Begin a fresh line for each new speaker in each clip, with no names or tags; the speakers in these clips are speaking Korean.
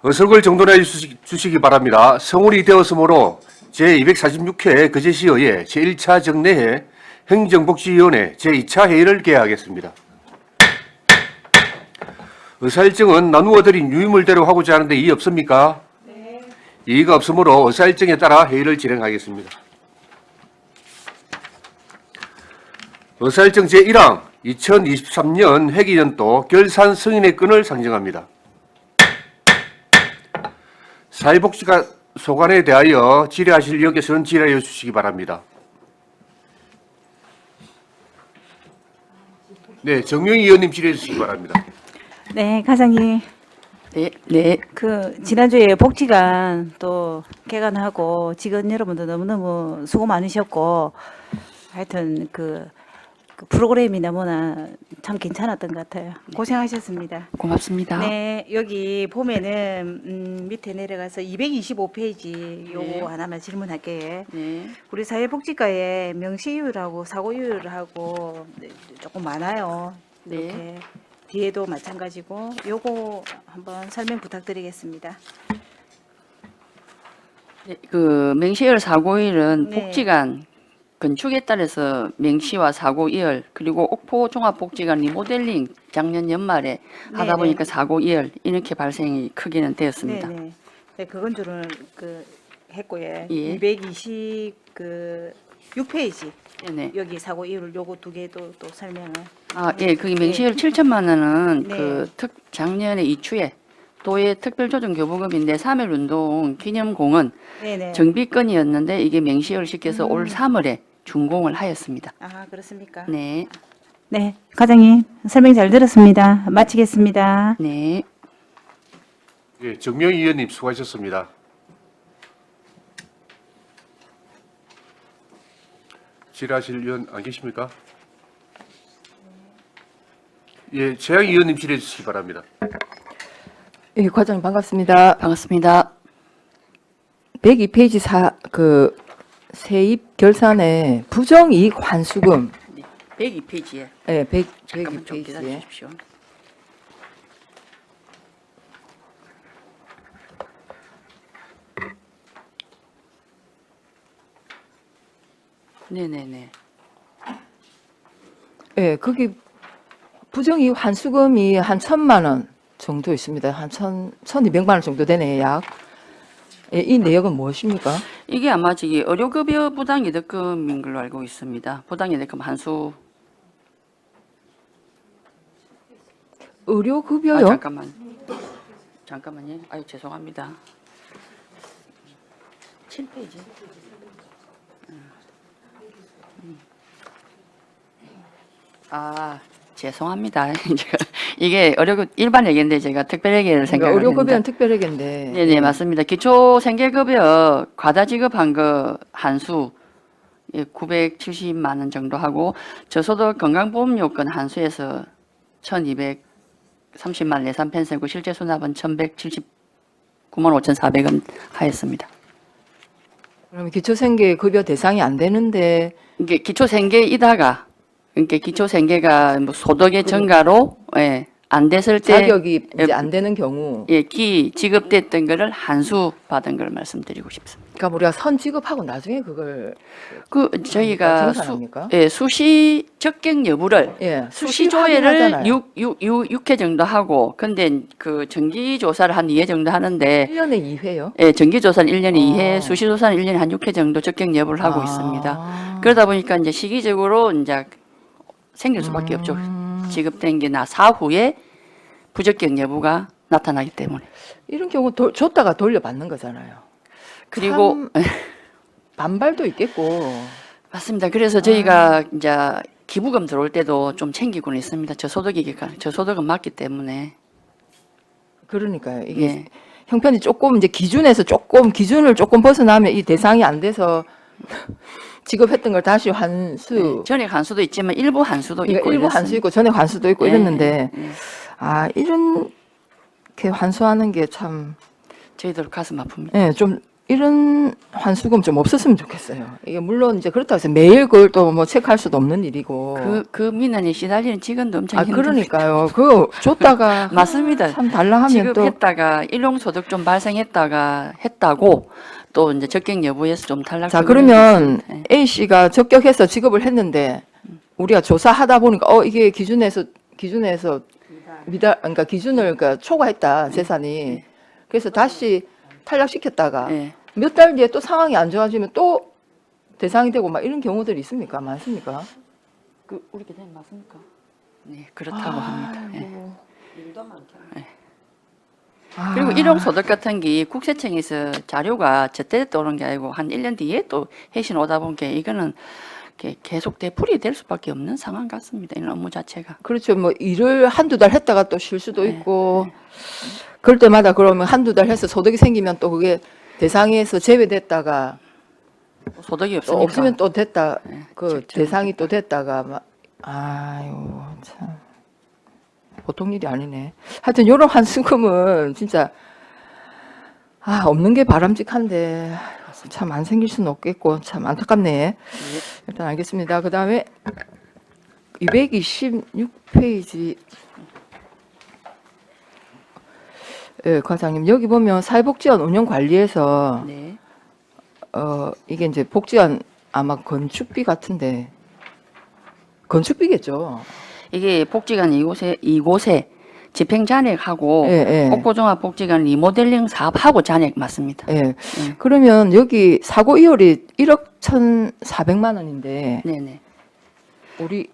의석을 정돈해 주시기 바랍니다. 성울이 되었으므로 제246회 거제시의회 제1차 정례회 행정복지위원회 제2차 회의를 개하겠습니다. 의사일정은 나누어 드린 유의물대로 하고자 하는데 이의 없습니까? 네. 이의가 없으므로 의사일정에 따라 회의를 진행하겠습니다. 의사일정 제1항 2023년 회기연도 결산 승인의 건을 상정합니다. 사회복지가 소관에 대하여 질의하실 역에서는 질의하여 주시기 바랍니다. 네, 정명희 의원님 질의해 주시기 바랍니다.
네, 과장님.
네.
지난주에 복지관 또 개관하고 직원 여러분도 너무너무 수고 많으셨고 하여튼 그 프로그램이 너무나 참 괜찮았던 것 같아요. 고생하셨습니다.
고맙습니다.
네, 여기 보면은 밑에 내려가서 225페이지 요거
네.
하나만 질문할게요.
네.
우리 사회복지과에 명시이율하고 사고이율하고 조금 많아요.
네.
이렇게 뒤에도 마찬가지고 요거 한번 설명 부탁드리겠습니다.
네, 그 명시열 사고일은
네.
복지관 건축에 따라서 명시와 사고이열 그리고 옥포 종합복지관 리모델링 작년 연말에 하다
네,
보니까 사고이열 이렇게 발생이 크게는 되었습니다.
네네. 네, 그건 줄은 했고요.
예.
226페이지
네네.
여기 사고 이율 요거 두 개도 또 설명을.
예, 그 명시열 7천만 원은
네.
작년에 이추에 도의 특별조정교부금인데 3.1운동 기념공은
네네.
정비건이었는데 이게 명시열을 시켜서 올 3월에 준공을 하였습니다.
아, 그렇습니까?
네,
네, 과장님 설명 잘 들었습니다. 마치겠습니다.
네.
예, 정명희 의원님 수고하셨습니다. 질의하실 의원 안 계십니까? 예, 최양희 의원님 질의해 주시기 바랍니다.
예, 과장님 반갑습니다.
반갑습니다.
102페이지 세입 결산에 부정이익 환수금
102페이지에
예,
잠깐만 좀
102페이지에
기다려 주십시오. 네네네.
예, 거기 부정이익 환수금이 한 1,000만 원 정도 있습니다. 한 1,200만 원 정도 되네요, 약. 예, 이 내역은 무엇입니까?
이게 아마 저기 의료급여 부당이득금인 걸로 알고 있습니다. 부당이득금 환수.
의료급여요?
잠깐만요. 아유 죄송합니다. 7페이지. 죄송합니다. 이게 의료급 일반 얘기인데 제가 특별회계를 생각을 했는데.
의료급여는 특별회계인데.
네네 맞습니다. 기초생계급여 과다 지급한 거 한수 970만 원 정도 하고 저소득 건강보험요건 한수에서 1,230만 예산 편세고 실제 수납은 1,179만 5,400원 하였습니다.
그러면 기초생계급여 대상이 안 되는데
이게 기초생계이다가 그러니까 기초생계가 뭐 소득의 증가로 안 됐을 때
자격이 이제 안 되는 경우
지급됐던 거를 한수 받은 걸 말씀드리고 싶습니다.
그러니까 우리가 선 지급하고 나중에 그걸
저희가
징산합니까?
수시 적격 여부를
예,
수시
확인하잖아요.
조회를 6회 정도 하고 근데 그 정기 조사를 한 2회 정도 하는데
1년에 2회요?
정기 조사는 1년에 2회,
아.
수시 조사는 1년에 한 6회 정도 적격 여부를 하고 있습니다.
아.
그러다 보니까 이제 시기적으로 이제 생길 수밖에 없죠. 지급된 게 사후에 부적격 여부가 나타나기 때문에.
이런 경우 줬다가 돌려받는 거잖아요.
그리고
참 반발도 있겠고.
맞습니다. 그래서 저희가 이제 기부금 들어올 때도 좀 챙기고는 있습니다. 저소득은 맞기 때문에.
그러니까요. 이게
예.
형편이 조금 이제 기준을 조금 벗어나면 이 대상이 안 돼서 지급했던 걸 다시 환수.
전액 환수도 있지만 일부 환수도
그러니까
있고
일부 환수 있고 전액 환수도 있고
예,
이랬는데
예.
이렇게 환수하는 게 참
저희들 가슴 아픕니다.
예, 좀 이런 환수금 좀 없었으면 좋겠어요. 이게 물론 이제 그렇다고 해서 매일 그걸 또 뭐 체크할 수도 없는 일이고.
그 민원이 시달리는 직원도 엄청 힘듭니다.
그러니까요. 그거 줬다가
맞습니다.
참 달라 하면 또
지급했다가 일용소득 좀 발생했다가 했다고 또 이제 적격 여부에서 좀 탈락.
자, 그러면 A 씨가 적격해서 지급을 했는데 우리가 조사하다 보니까 이게 기준에서 그러니까 기준을 그러니까 초과했다 재산이. 그래서 다시 탈락시켰다가
네.
몇 달 뒤에 또 상황이 안 좋아지면 또 대상이 되고 막 이런 경우들이 있습니까? 많습니까?
그 우리 계장님 맞습니까? 네, 그렇다고 합니다. 예. 그리고 일용소득 같은 게 국세청에서 자료가 저때 오는 게 아니고 한 1년 뒤에 또 해신 오다 보니까 이거는 계속 되풀이 될 수밖에 없는 상황 같습니다. 이런 업무 자체가.
그렇죠. 뭐 일을 한두 달 했다가 또 쉴 수도
네,
있고 그럴 때마다 그러면 한두 달 해서 소득이 생기면 또 그게 대상에서 제외됐다가
소득이
또
없으니까.
없으면 또 됐다.
네,
그
직접.
대상이 또 됐다가 막 아유 참 보통 일이 아니네. 하여튼 이런 환수금은 진짜 없는 게 바람직한데 참 안 생길 수는 없겠고 참 안타깝네. 일단 알겠습니다. 그 다음에 226페이지 예, 과장님 여기 보면 사회복지원 운영관리에서
네.
이게 이제 복지원 아마 건축비 같은데 건축비겠죠.
이게 복지관 이곳에 집행 잔액하고
예, 예.
국고종합 복지관 리모델링 사업하고 잔액 맞습니다.
예. 그러면 여기 사고 이율이 1억 1,400만 원인데
네네.
우리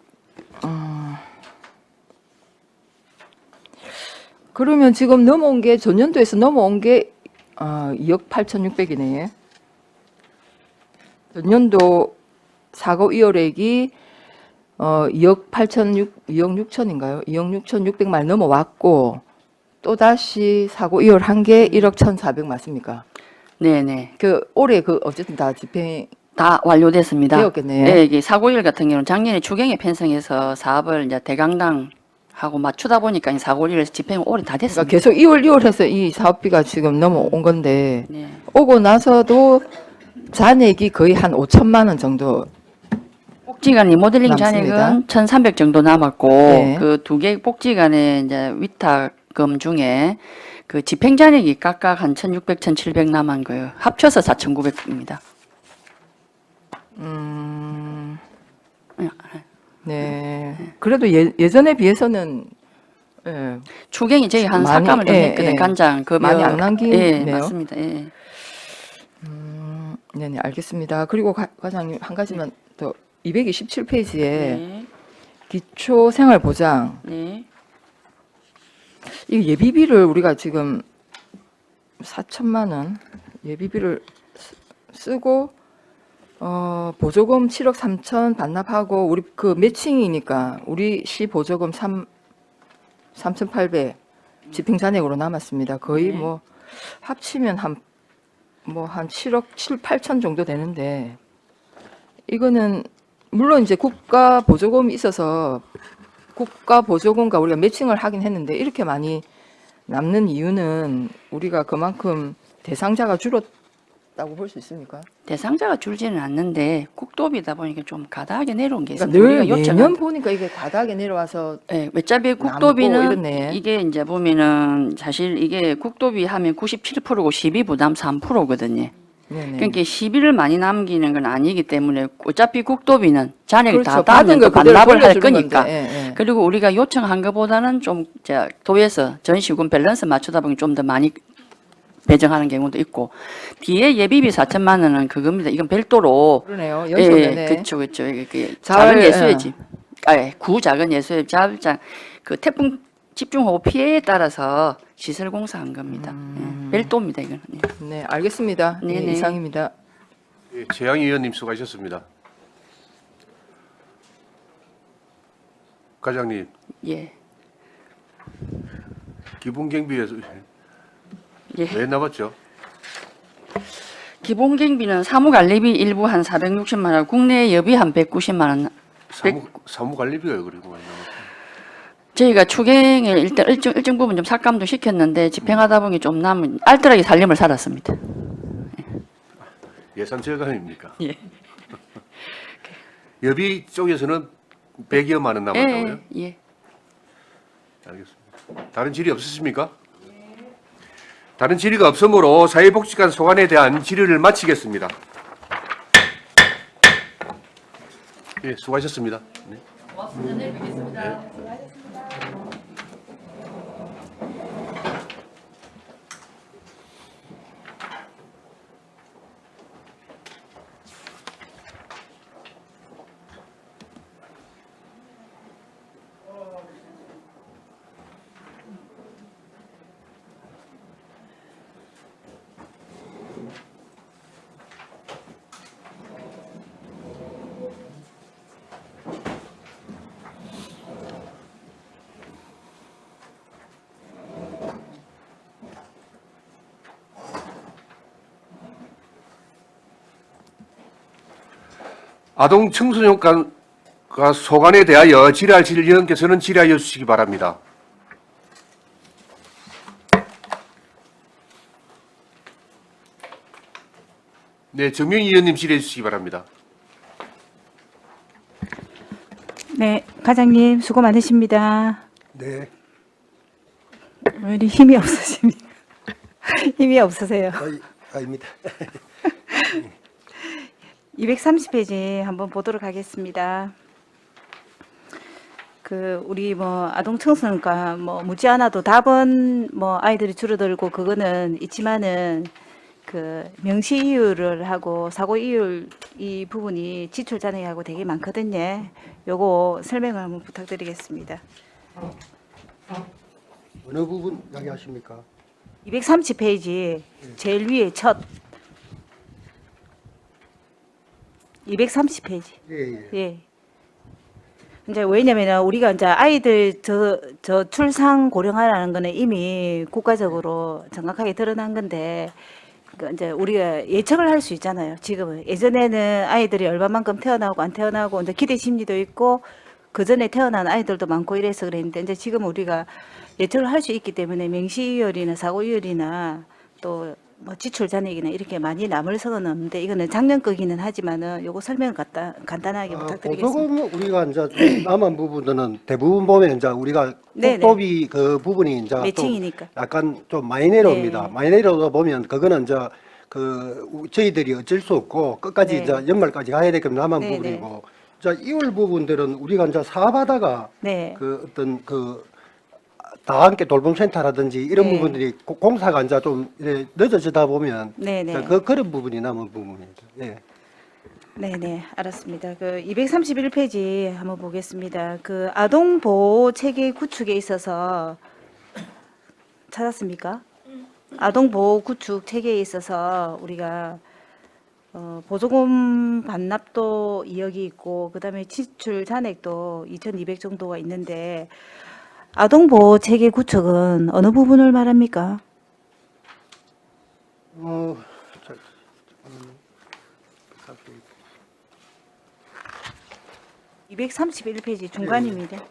그러면 지금 넘어온 게 전년도에서 넘어온 게 2억 8,600이네. 전년도 사고 이율액이 2억 6천인가요? 2억 6,600만 넘어왔고 또 다시 사고 이율 한 게 1억 1,400 맞습니까?
네네.
그 올해 그 어쨌든 다 집행
다 완료됐습니다.
되었겠네요.
네, 이게 사고일 같은 경우는 작년에 추경에 편성해서 사업을 이제 대강당 하고 맞추다 보니까 이 사고일 집행 올해 다
그러니까
됐습니다.
계속 2월 해서 이 사업비가 지금 넘어온 건데
네.
오고 나서도 잔액이 거의 한 5천만 원 정도.
복지관 리모델링
남습니다.
잔액은 1,300 정도 남았고
네.
그 두 개 복지관의 이제 위탁금 중에 그 집행 잔액이 각각 한 1,600, 1,700 남은 거예요. 합쳐서 4,900입니다.
네. 그래도 예전에 비해서는 예,
추경이 저희 한
많이,
삭감을 좀
예,
했거든요.
예.
간장 그
많이 안
예,
남기네요.
맞습니다. 예.
네네 알겠습니다. 그리고 과장님 한 가지만 더 227페이지에
네.
기초생활보장
네.
이 예비비를 우리가 지금 4천만 원 예비비를 쓰고 보조금 7억 3천 반납하고 우리 그 매칭이니까 우리 시 보조금 3,800 집행 잔액으로 남았습니다. 거의
네.
뭐 합치면 한 7억 7, 8천 정도 되는데 이거는 물론 이제 국가 보조금이 있어서 국가 보조금과 우리가 매칭을 하긴 했는데 이렇게 많이 남는 이유는 우리가 그만큼 대상자가 줄었다고 볼 수 있습니까?
대상자가 줄지는 않는데 국도비다 보니까 좀 가다하게 내려온 게
그러니까
있습니다.
늘
우리가
매년 보니까 이게 바닥에 내려와서
예, 어차피
남고
국도비는
이러네.
이게 이제 보면은 사실 이게 국도비 하면 97%고 시비 부담 3%거든요.
네네.
그러니까 시비를 많이 남기는 건 아니기 때문에 어차피 국도비는 잔액을 다
그렇죠. 받은
따면
걸
또
그대로
반납을 할
돌려주는
거니까.
건데, 예, 예.
그리고 우리가 요청한 것보다는 좀 도에서 전시금 밸런스 맞추다 보니 좀 더 많이 배정하는 경우도 있고 뒤에 예비비 4천만 원은 그겁니다. 이건 별도로
그러네요. 연소되네.
그렇죠. 이게
잘,
작은
예.
예수의 집, 구작은 예수의 자발장 그 태풍 집중호우 피해에 따라서 시설 공사한 겁니다. 예, 별도입니다. 이거는. 예.
네, 알겠습니다. 네,
네네.
이상입니다.
예, 재양희 의원님 수고하셨습니다. 과장님,
예.
기본경비에서
예.
왜 남았죠?
기본경비는 사무관리비 일부 한 460만 원, 국내 여비 한 190만 원.
사무관리비가 그리고 많이 남았어요.
저희가 추경을 일단 일정 부분 좀 삭감도 시켰는데 집행하다 보니 좀 남은 알뜰하게 살림을 살았습니다.
예산 절감입니까?
예.
여비 쪽에서는 100여만 원 남았다고요?
예.
알겠습니다. 다른 질의 없으십니까? 다른 질의가 없으므로 사회복지관 소관에 대한 질의를 마치겠습니다. 예, 수고하셨습니다. 네.
고맙습니다. 내일 뵙겠습니다.
아동 청소년과 소관에 대하여 질의하실 의원께서는 질의하여 주시기 바랍니다. 네, 정명희 의원님 질의해 주시기 바랍니다.
네, 과장님 수고 많으십니다.
네,
왜 이리 힘이 없으십니까? 힘이 없으세요.
아닙니다.
230페이지 한번 보도록 하겠습니다. 우리 아동 청소년과 묻지 않아도 답은 아이들이 줄어들고 그거는 있지만은 명시 이유를 하고 사고 이유 이 부분이 지출 잔액하고 되게 많거든요. 요거 설명을 한번 부탁드리겠습니다.
어느 부분 이야기하십니까?
230페이지 제일 위에 첫 230페이지.
예.
예. 이제 왜냐면 우리가 이제 아이들 저 출산 고령화라는 거는 이미 국가적으로 정확하게 드러난 건데 이제 우리가 예측을 할 수 있잖아요. 지금은 예전에는 아이들이 얼마만큼 태어나고 안 태어나고 이제 기대 심리도 있고 그 전에 태어난 아이들도 많고 이래서 그랬는데 이제 지금 우리가 예측을 할 수 있기 때문에 명시이율이나 사고이율이나 또 지출 잔액이나 이렇게 많이 남을 선은 없는데 이거는 작년 거기는 하지만은 요거 설명 간단하게 부탁드리겠습니다.
보조금 우리가 이제 남은 부분들은 대부분 보면 이제 우리가
네네.
국도비 그 부분이 이제 또
매칭이니까.
약간 좀 많이 내려옵니다.
네.
많이 내려오다 보면 그거는 이제 저희들이 어쩔 수 없고 끝까지
네.
이제 연말까지 가야 되게끔 남은
네네.
부분이고 자 이월 부분들은 우리가 이제 사업하다가
네.
어떤 다 함께 돌봄센터라든지 이런
네.
부분들이 공사가 이제 좀 이렇게 늦어지다 보면
네네.
그런 부분이 남은 부분입니다. 예.
네네, 알았습니다. 231페이지 한번 보겠습니다. 아동 보호 체계 구축에 있어서 찾았습니까? 아동 보호 구축 체계에 있어서 우리가 보조금 반납도 2억이 있고 그다음에 지출 잔액도 2,200 정도가 있는데 아동 보호 체계 구축은 어느 부분을 말합니까?
자,
231페이지 중간입니다.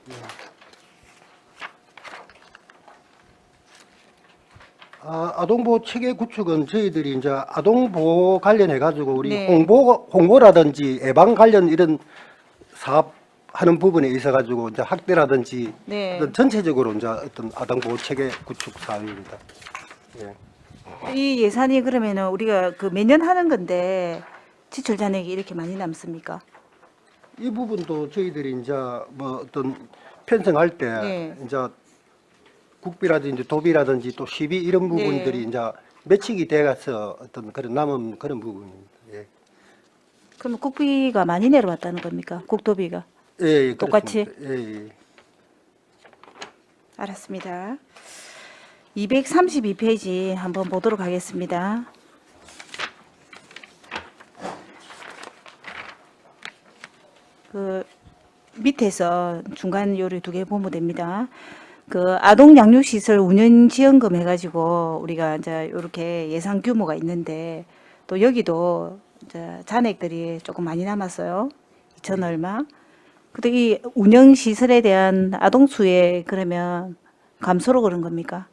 아동보호 체계 구축은 저희들이 이제 아동보호 관련해 가지고 우리
네.
홍보라든지 예방 관련 이런 사업 하는 부분에 있어 가지고 이제 학대라든지
네.
어떤 전체적으로 이제 어떤 아동보호 체계 구축 사업입니다. 예.
이 예산이 그러면은 우리가 매년 하는 건데 지출 잔액이 이렇게 많이 남습니까?
이 부분도 저희들이 이제 어떤 편성할 때
네.
이제 국비라든지 도비라든지 또 시비 이런 부분들이
네.
이제 매칭이 돼가서 어떤 그런 남은 그런 부분입니다. 예.
그러면 국비가 많이 내려왔다는 겁니까? 국도비가?
예,
똑같이?
그렇습니다. 예.
알았습니다. 232페이지 한번 보도록 하겠습니다. 밑에서 중간 요리 2개 보면 됩니다. 아동 양육시설 운영 지원금 해가지고 우리가 이제 이렇게 예산 규모가 있는데 또 여기도 이제 잔액들이 조금 많이 남았어요. 2천 얼마. 근데 이 운영 시설에 대한 아동 수에 그러면 감소로 그런 겁니까?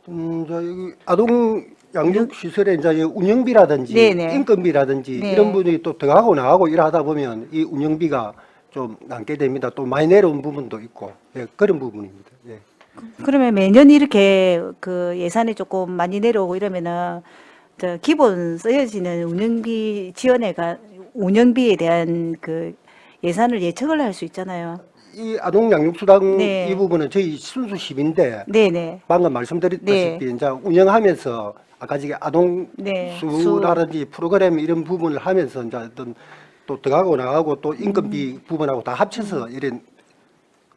저 여기 아동 양육 시설에 이제 이 운영비라든지
네네.
인건비라든지
네.
이런 분이 또 들어가고 나가고 일하다 보면 이 운영비가 좀 남게 됩니다. 또 많이 내려온 부분도 있고 예, 그런 부분입니다. 예.
그러면 매년 이렇게 그 예산이 조금 많이 내려오고 이러면은 저 기본 쓰여지는 운영비에 대한 그 예산을 예측을 할 수 있잖아요.
이 아동 양육수당
네.
이 부분은 저희 순수 시민인데
네네.
방금 말씀드렸다시피 이제 운영하면서 아까 저기 아동
네.
수라든지 프로그램 이런 부분을 하면서 이제 어떤 또 들어가고 나가고 또 인건비 부분하고 다 합쳐서 이런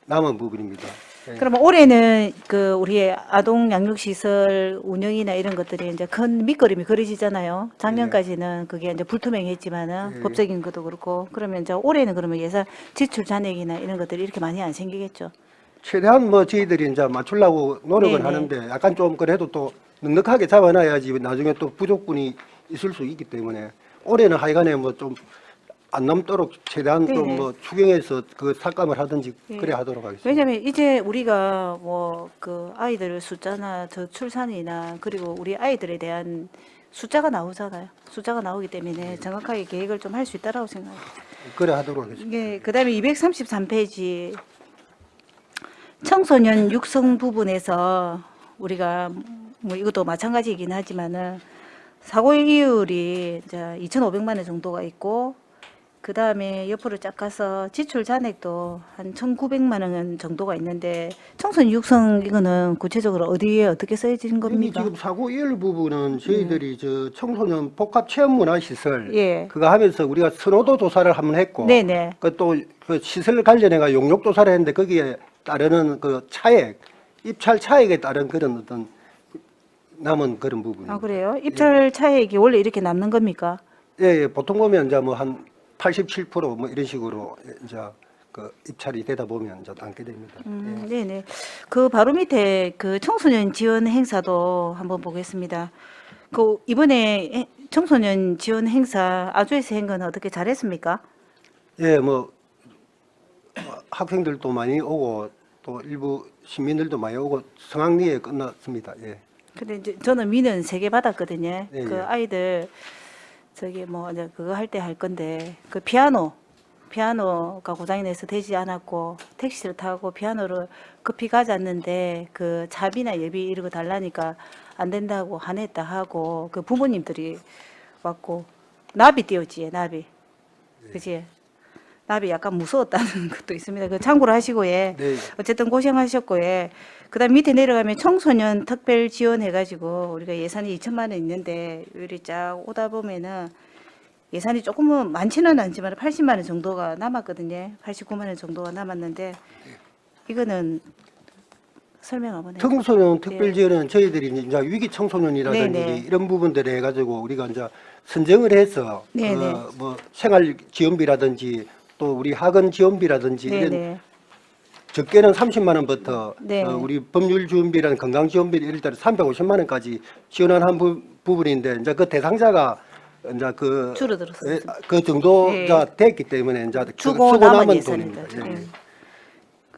남은 부분입니다. 예.
그러면 올해는 그 우리 아동 양육 시설 운영이나 이런 것들이 이제 큰 밑그림이 그려지잖아요. 작년까지는 그게 이제 불투명했지만은 법적인 것도 그렇고 그러면 이제 올해는 그러면 예산 지출 잔액이나 이런 것들이 이렇게 많이 안 생기겠죠.
최대한 뭐 저희들이 이제 맞추려고 노력은
네네.
하는데 약간 좀 그래도 또 넉넉하게 잡아놔야지 나중에 또 부족분이 있을 수 있기 때문에 올해는 하여간에 뭐 좀 안 남도록 최대한 좀
네네.
뭐 추경해서 그 삭감을 하든지
예.
그래 하도록 하겠습니다.
왜냐면 이제 우리가 뭐 그 아이들 숫자나 저출산이나 그리고 우리 아이들에 대한 숫자가 나오잖아요. 숫자가 나오기 때문에 정확하게 계획을 좀 할 수 있다라고 생각해요.
그래 하도록 하겠습니다.
이게 그다음에 233페이지 청소년 육성 부분에서 우리가 뭐 이것도 마찬가지이긴 하지만은 사고 이율이 이제 2,500만 원 정도가 있고 그 다음에 옆으로 쫙 가서 지출 잔액도 한 1,900만 원 정도가 있는데 청소년 육성 이거는 구체적으로 어디에 어떻게 쓰여진
여기
겁니까?
지금 사고 이율 부분은 저희들이 저 청소년 복합 체험 문화 시설
예.
그거 하면서 우리가 선호도 조사를 한번 했고
네네.
그 시설 관련해가 용역 조사를 했는데 거기에 따르는 그 차액 입찰 차액에 따른 그런 어떤 남은 그런 부분.
아 그래요? 입찰 차액이 원래 이렇게 남는 겁니까?
예, 보통 보면 이제 뭐 한 87%뭐 이런 식으로 이제 그 입찰이 되다 보면 이제 남게 됩니다. 예.
네네. 그 바로 밑에 그 청소년 지원 행사도 한번 보겠습니다. 그 이번에 청소년 지원 행사 아주에서 한 건 어떻게 잘했습니까?
예, 뭐 학생들도 많이 오고 또 일부 시민들도 많이 오고 성황리에 끝났습니다. 예.
근데 이제 저는 미는 3개 받았거든요.
예,
그
예.
아이들 저기 뭐 이제 그거 할 때 할 건데 그 피아노가 고장이 나서 되지 않았고 택시를 타고 피아노를 급히 가졌는데 그 차비나 예비 이런 거 달라니까 안 된다고 화냈다 하고 그 부모님들이 왔고 나비 띄웠지 나비 그지 나비 약간 무서웠다는 것도 있습니다. 그 참고로 하시고 예.
네.
어쨌든 고생하셨고 예. 그다음 밑에 내려가면 청소년 특별 지원 해가지고 우리가 예산이 2천만 원 있는데 여기 쫙 오다 보면은 예산이 조금은 많지는 않지만 80만 원 정도가 남았거든요. 89만 원 정도가 남았는데 이거는 설명 한번 해주세요.
청소년 특별 지원은 저희들이 이제 위기 청소년이라든지
네네.
이런 부분들을 해가지고 우리가 이제 선정을 해서
네네.
뭐 생활 지원비라든지 또 우리 학원 지원비라든지 이런
네네.
적게는 30만 원부터
네.
우리 법률 지원비라는 건강 지원비 이럴 때는 350만 원까지 지원한 부분인데 이제 그 대상자가 이제 그
줄어들었습니다.
그 정도가
네.
됐기 때문에 이제
주고
쓰고
남은
남은
예산입니다.
돈입니다. 예, 예.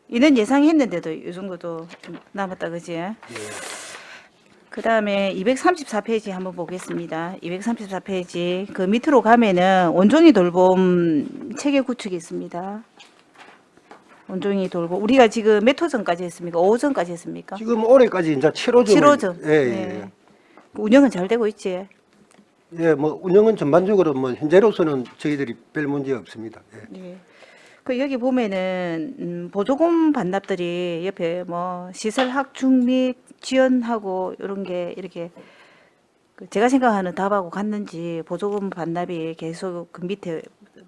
이는 예상했는데도 이 정도도 좀 남았다 그지? 그 다음에 234페이지 한번 보겠습니다. 234페이지 그 밑으로 가면은 온종이 돌봄 체계 구축이 있습니다. 온종이 돌봄 우리가 지금 몇 호점까지 했습니까? 5호점까지 했습니까?
지금 올해까지 이제 7호점
7호점.
예, 예.
네. 운영은 잘 되고 있지.
예, 뭐 운영은 전반적으로 뭐 현재로서는 저희들이 별 문제 없습니다. 예.
예. 그 여기 보면은 보조금 반납들이 옆에 뭐 시설 확충 및 지원하고 이런 게 이렇게 그 제가 생각하는 답하고 같는지 보조금 반납이 계속 그 밑에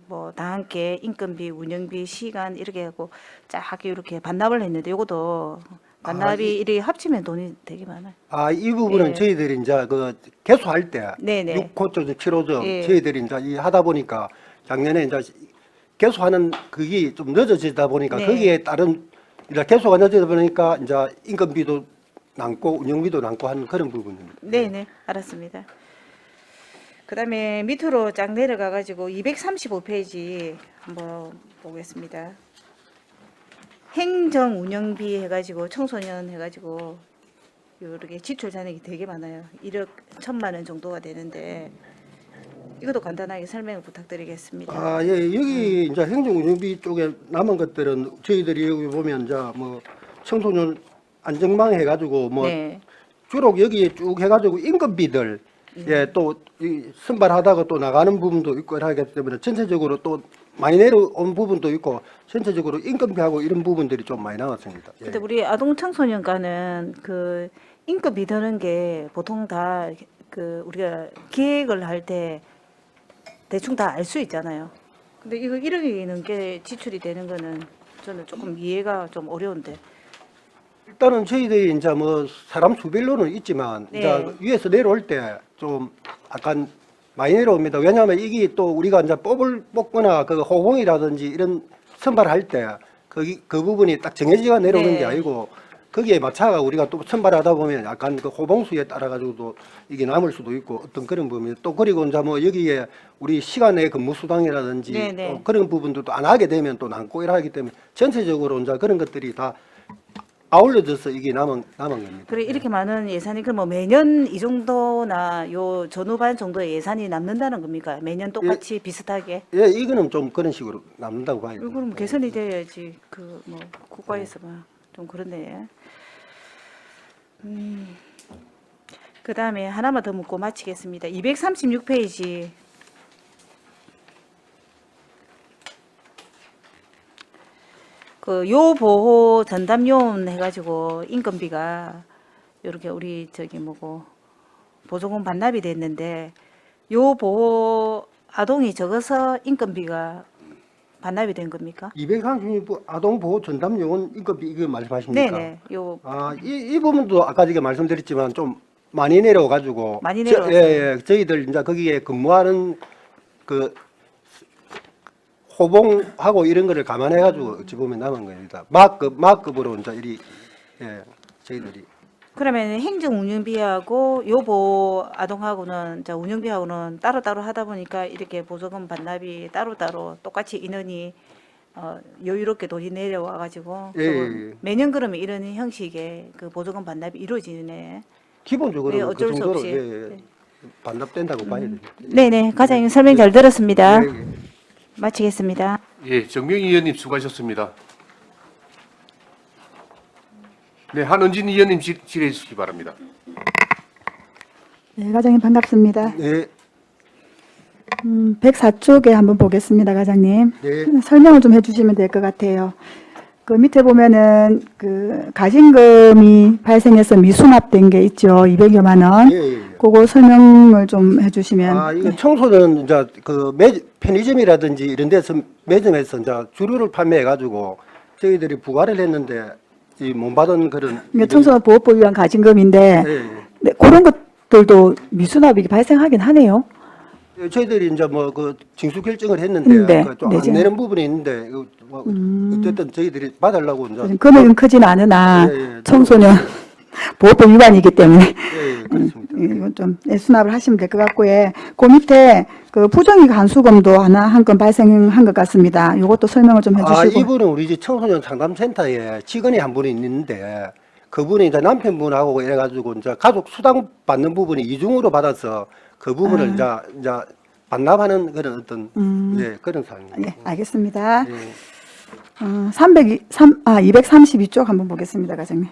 뭐 다 함께 인건비, 운영비, 시간 이렇게 하고 쫙 이렇게 반납을 했는데 요것도 반납이 이렇게 합치면 돈이 되게 많아요.
이 부분은
예.
저희들이 이제 그 개수할 때
네네.
6호점, 7호점
예.
저희들이 이제 이 하다 보니까 작년에 이제 개수하는 그게 좀 늦어지다 보니까
네.
거기에 따른 이제 개수가 늦어지다 보니까 이제 인건비도 남고 운영비도 남고 하는 그런 부분입니다.
네네 알았습니다. 그 다음에 밑으로 쫙 내려가 가지고 235페이지 한번 보겠습니다. 행정 운영비 해가지고 청소년 해가지고 이렇게 지출 잔액이 되게 많아요. 1억 1천만 원 정도가 되는데 이것도 간단하게 설명을 부탁드리겠습니다.
아, 예, 여기 이제 행정운영비 쪽에 남은 것들은 저희들이 여기 보면 이제 뭐 청소년 안정망 해가지고 뭐
네.
주로 여기에 쭉 해가지고 임금비들 예, 또 이 선발하다가 또 나가는 부분도 있고 하기 때문에 전체적으로 또 많이 내려온 부분도 있고 전체적으로 임금비하고 이런 부분들이 좀 많이 나왔습니다. 예.
근데 우리 아동 청소년과는 그 인건비 드는 게 보통 다 그 우리가 기획을 할 때 대충 다 알 수 있잖아요. 근데 이거 1억이 넘게 지출이 되는 거는 저는 조금 이해가 좀 어려운데.
일단은 저희들이 이제 뭐 사람 수별로는 있지만
네.
이제 위에서 내려올 때 좀 약간 많이 내려옵니다. 왜냐하면 이게 또 우리가 이제 뽑거나 그 호봉이라든지 이런 선발할 때 그 부분이 딱 정해지가 내려오는
네.
게 아니고 거기에 맞춰가 우리가 또 선발하다 보면 약간 그 호봉수에 따라 가지고도 이게 남을 수도 있고 어떤 그런 부분이 또 그리고 이제 뭐 여기에 우리 시간의 근무 수당이라든지
네, 네.
또 그런 부분들도 안 하게 되면 또 남고 이러기 때문에 전체적으로 이제 그런 것들이 다 아울러져서 이게 남은 겁니다.
그래 이렇게 많은 예산이 그럼 뭐 매년 이 정도나 요 전후반 정도의 예산이 남는다는 겁니까? 매년 똑같이 비슷하게?
예, 이거는 좀 그런 식으로 남는다고 봐요.
이거 그럼 개선이 돼야지 그 뭐 국가에서 좀 그렇네. 그 다음에 하나만 더 묻고 마치겠습니다. 236페이지. 그 요보호 전담요원 해가지고 인건비가 이렇게 우리 저기 뭐고 보조금 반납이 됐는데 요보호 아동이 적어서 인건비가 반납이 된 겁니까?
236부 아동보호 전담요원 인건비 이거 말씀하십니까?
네네. 요
아, 이 부분도 아까 제가 말씀드렸지만 좀 많이 내려와가지고
많이 내려왔어요.
예, 저희들 이제 거기에 근무하는 그 호봉하고 이런 거를 감안해가지고 어찌 보면 남은 겁니다. 막급으로 이제 이리 예, 저희들이
그러면 행정운영비하고 요보 아동하고는 이제 운영비하고는 따로따로 하다 보니까 이렇게 보조금 반납이 따로따로 똑같이 인원이 여유롭게 돈이 내려와 가지고
예, 예.
매년 그러면 이런 형식의 그 보조금 반납이 이루어지네.
기본적으로
네,
그
어쩔 수
정도로
없이.
예, 예,
네.
반납된다고 봐야 됩니다.
네네, 과장님 설명 잘 들었습니다.
예, 예.
마치겠습니다.
예, 정명희 의원님 수고하셨습니다. 네, 한은진 의원님 질의해 주시기 바랍니다.
네, 과장님 반갑습니다.
네,
104쪽에 한번 보겠습니다, 과장님.
네.
설명을 좀 해주시면 될 것 같아요. 그 밑에 보면은 그 가진금이 발생해서 미수납된 게 있죠, 200여만 원.
예, 예, 예.
그거 설명을 좀 해주시면.
아, 이거 청소년 이제 그 편의점이라든지 이런 데서 매점에서 이제 주류를 판매해 가지고 저희들이 부과를 했는데 이 못 받은 그런
이게 청소년 보호법 위반 가진금인데,
예, 예.
네, 그런 것들도 미수납이 발생하긴 하네요.
예, 저희들이 이제 뭐 그 징수 결정을 했는데
네,
좀 안
내죠.
내는 부분이 있는데 이거 뭐 어쨌든 저희들이 받으려고 이제
금액은 크진 않으나
예, 예.
청소년 보호법 위반이기 때문에
예, 예, 그렇습니다.
이건 좀 수납을 하시면 될 것 같고, 예. 그 밑에 그 부정익 환수금도 하나 한 건 발생한 것 같습니다. 이것도 설명을 좀
아,
해주시고.
이분은 우리 집 청소년 상담센터에 직원이 한 분이 있는데 그분이 이제 남편분하고 이래가지고 이제 가족 수당 받는 부분이 이중으로 받아서 그 부분을 이제 반납하는 그런 어떤 예, 그런 상황입니다.
예, 알겠습니다.
예.
232쪽 한번 보겠습니다, 과장님.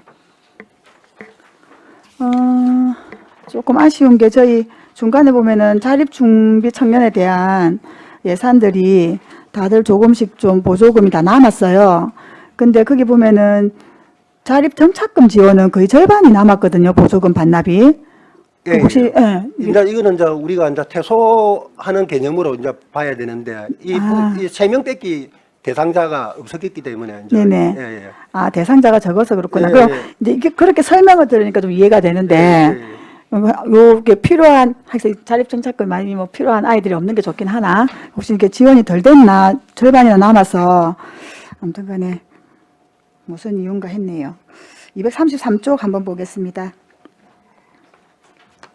조금 아쉬운 게 저희 중간에 보면은 자립준비 청년에 대한 예산들이 다들 조금씩 좀 보조금이 다 남았어요. 근데 거기 보면은 자립정착금 지원은 거의 절반이 남았거든요, 보조금 반납이.
예,
혹시,
예.
예.
이제 이거는 이제 우리가 이제 퇴소하는 개념으로 이제 봐야 되는데 이 세 명 뺏기 대상자가 없었기 때문에 이제
네네.
예, 예.
아, 대상자가 적어서 그렇구나.
예,
그럼
예.
이제 이게 그렇게 설명을 들으니까 좀 이해가 되는데,
예, 예.
요게 필요한 학생 자립정착금 많이 뭐 필요한 아이들이 없는 게 좋긴 하나, 혹시 이게 지원이 덜 됐나, 절반이나 남아서, 아무튼 간에 무슨 이유인가 했네요. 233쪽 한번 보겠습니다.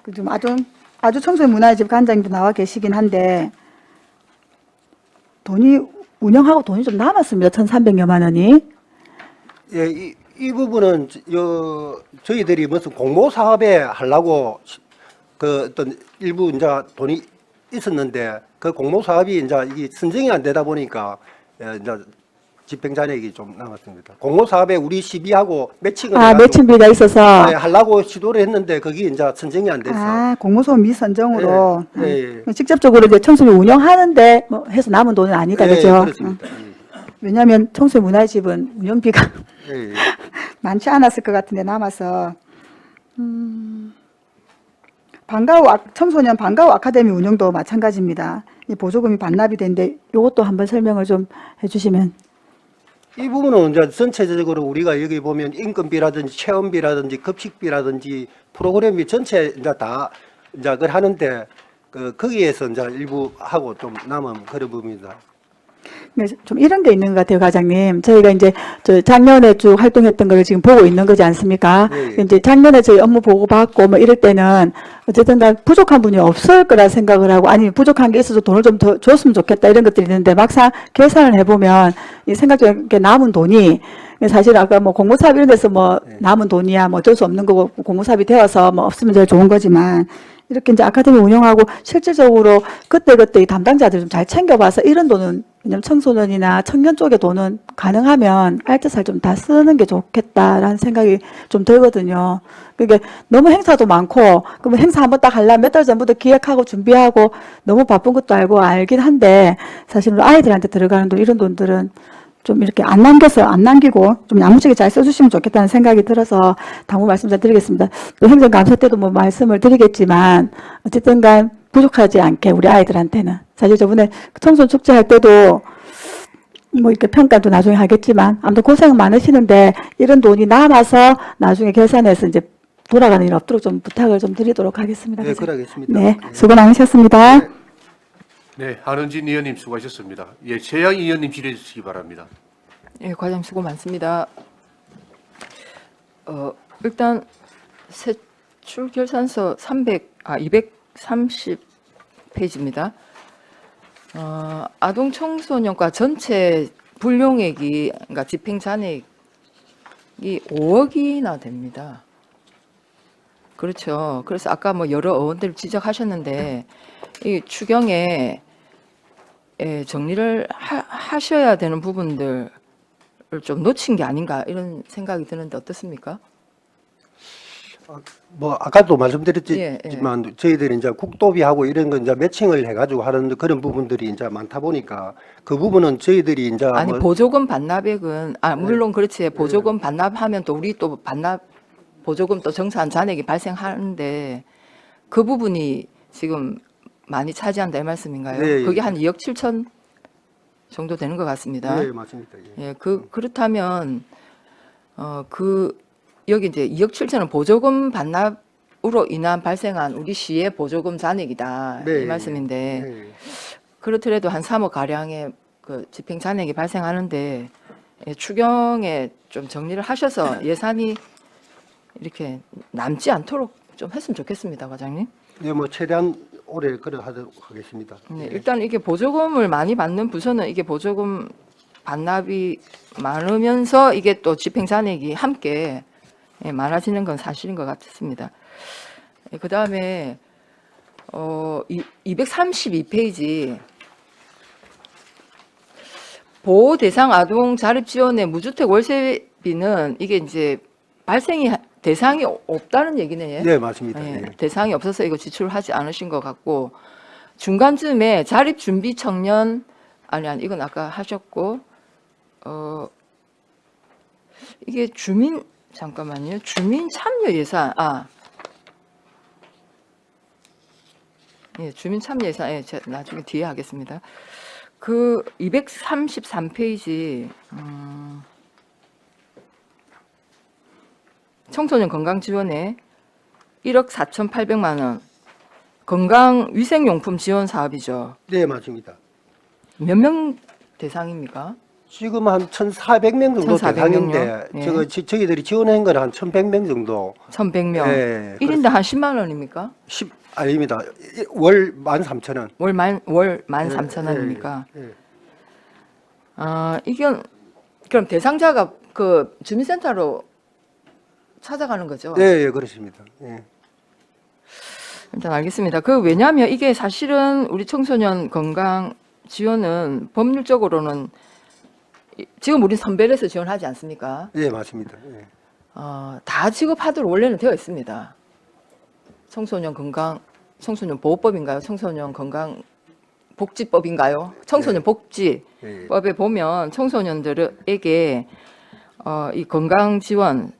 그 좀 아주 청소년 문화의 집 관장님도 나와 계시긴 한데, 운영하고 돈이 좀 남았습니다. 1,300여만 원이.
예, 이 부분은 저희들이 무슨 공모 사업에 하려고 그 어떤 일부 이제 돈이 있었는데 그 공모 사업이 이제 이게 선정이 안 되다 보니까 이제 집행 잔액이 좀 남았습니다. 공모 사업에 우리 시비하고 매칭을 해가지고
매칭비가 있어서.
하려고 시도를 했는데 거기 이제 선정이 안 돼서
공모소원 미선정으로.
예, 예.
직접적으로 이제 청소년 운영하는데 뭐 해서 남은 돈은 아니다,
예,
그죠?
그렇습니다.
왜냐하면 청소년 문화집은 운영비가
예, 예.
많지 않았을 것 같은데 남아서. 방과후 청소년 방과후 아카데미 운영도 마찬가지입니다. 이 보조금이 반납이 되는데 이것도 한번 설명을 좀 해주시면.
이 부분은 이제 전체적으로 우리가 여기 보면 인건비라든지 체험비라든지 급식비라든지 프로그램비 전체 이제 다 이제 그걸 하는데 거기에서 이제 일부 하고 좀 남은 그런 부분입니다.
좀 이런 게 있는 것 같아요, 과장님. 저희가 이제 작년에 쭉 활동했던 걸 지금 보고 있는 거지 않습니까?
네.
이제 작년에 저희 업무 보고 받고 뭐 이럴 때는 어쨌든 다 부족한 분이 없을 거라 생각을 하고 아니면 부족한 게 있어서 돈을 좀 더 줬으면 좋겠다 이런 것들이 있는데 막상 계산을 해보면 이 생각적인 남은 돈이 사실 아까 뭐 공모사업 이런 데서 뭐 남은 돈이야 뭐 어쩔 수 없는 거고 공모사업이 되어서 뭐 없으면 제일 좋은 거지만 이렇게 이제 아카데미 운영하고 실질적으로 그때그때 이 담당자들 좀 잘 챙겨봐서 이런 돈은 왜냐면 청소년이나 청년 쪽의 돈은 가능하면 알뜰살 좀 다 쓰는 게 좋겠다라는 생각이 좀 들거든요. 그게 너무 행사도 많고 그러면 행사 한번 딱 하려면 몇 달 전부터 기획하고 준비하고 너무 바쁜 것도 알긴 한데 사실은 아이들한테 들어가는 돈 이런 돈들은 좀 이렇게 안 남기고 좀 야무지게 잘 써주시면 좋겠다는 생각이 들어서 당부 말씀 잘 드리겠습니다. 또 행정감사 때도 뭐 말씀을 드리겠지만 어쨌든 간 부족하지 않게 우리 아이들한테는 사실 저번에 청소년 축제할 때도 뭐 이렇게 평가도 나중에 하겠지만 아무튼 고생 많으시는데 이런 돈이 남아서 나중에 계산해서 이제 돌아가는 일 없도록 좀 부탁을 좀 드리도록 하겠습니다.
네,
그래서.
그러겠습니다.
네, 수고 많으셨습니다.
네, 한은진 의원님 수고하셨습니다. 예, 최양 의원님 질의해 주시기 바랍니다.
예, 과장님 수고 많습니다. 일단 세출 결산서 230페이지입니다. 아동 청소년과 전체 불용액이 그러니까 집행 잔액이 5억이나 됩니다. 그렇죠. 그래서 아까 뭐 여러 의원들 지적하셨는데 이 추경에 정리를 하셔야 되는 부분들을 좀 놓친 게 아닌가 이런 생각이 드는데 어떻습니까?
뭐 아까도 말씀드렸지만
예,
저희들이 이제 국도비하고 이런 거 이제 매칭을 해가지고 하는 그런 부분들이 이제 많다 보니까 그 부분은 저희들이 이제
아니
뭐
보조금 반납액은 물론 그렇지 보조금 반납하면 또 우리 또 보조금 또 정산 잔액이 발생하는데 그 부분이 지금 많이 차지한다 이 말씀인가요?
네, 예.
그게 한 2억 7천 정도 되는 것 같습니다.
네, 맞습니다. 예.
그렇다면 여기 이제 2억 7천은 보조금 반납으로 인한 발생한 우리 시의 보조금 잔액이다
네,
이 말씀인데
네.
그렇더라도 한 3억 가량의 그 집행 잔액이 발생하는데 추경에 좀 정리를 하셔서 예산이 이렇게 남지 않도록 좀 했으면 좋겠습니다, 과장님.
네, 뭐 최대한 오래 그래 하도록 하겠습니다.
네, 일단 이게 보조금을 많이 받는 부서는 이게 보조금 반납이 많으면서 이게 또 집행 잔액이 함께 많아지는 건 사실인 것 같습니다. 그 다음에 232페이지 보호 대상 아동 자립 지원의 무주택 월세비는 이게 이제 대상이 없다는 얘기네요.
네, 맞습니다.
예,
예.
대상이 없어서 이거 지출을 하지 않으신 것 같고 중간쯤에 자립 준비 청년 아니 이건 아까 하셨고 이게 주민 참여 예산 주민 참여 예산 제가 나중에 뒤에 하겠습니다. 그 233페이지 청소년 건강 지원에 1억 4,800만 원 건강 위생용품 지원 사업이죠.
네, 맞습니다.
몇 명 대상입니까?
지금 한 1,400명 정도
1,400
대상인데
명요? 예.
저희들이 지원한 건 한 1,100명 정도.
1,100명.
예,
1인당 한 10만 원입니까?
아닙니다. 월 13,000원.
월 13,000원입니까?
예.
이건 그럼 대상자가 그 주민센터로 찾아가는 거죠.
예, 예, 그렇습니다. 예.
일단 알겠습니다. 그 왜냐하면 이게 사실은 우리 청소년 건강 지원은 법률적으로는 지금 우리 선별해서 지원하지 않습니까?
예, 맞습니다. 예.
다 지급하도록 원래는 되어 있습니다. 청소년 건강, 청소년 보호법인가요? 청소년 건강 복지법인가요? 청소년 복지법에
예.
보면 청소년들에게 이 건강 지원,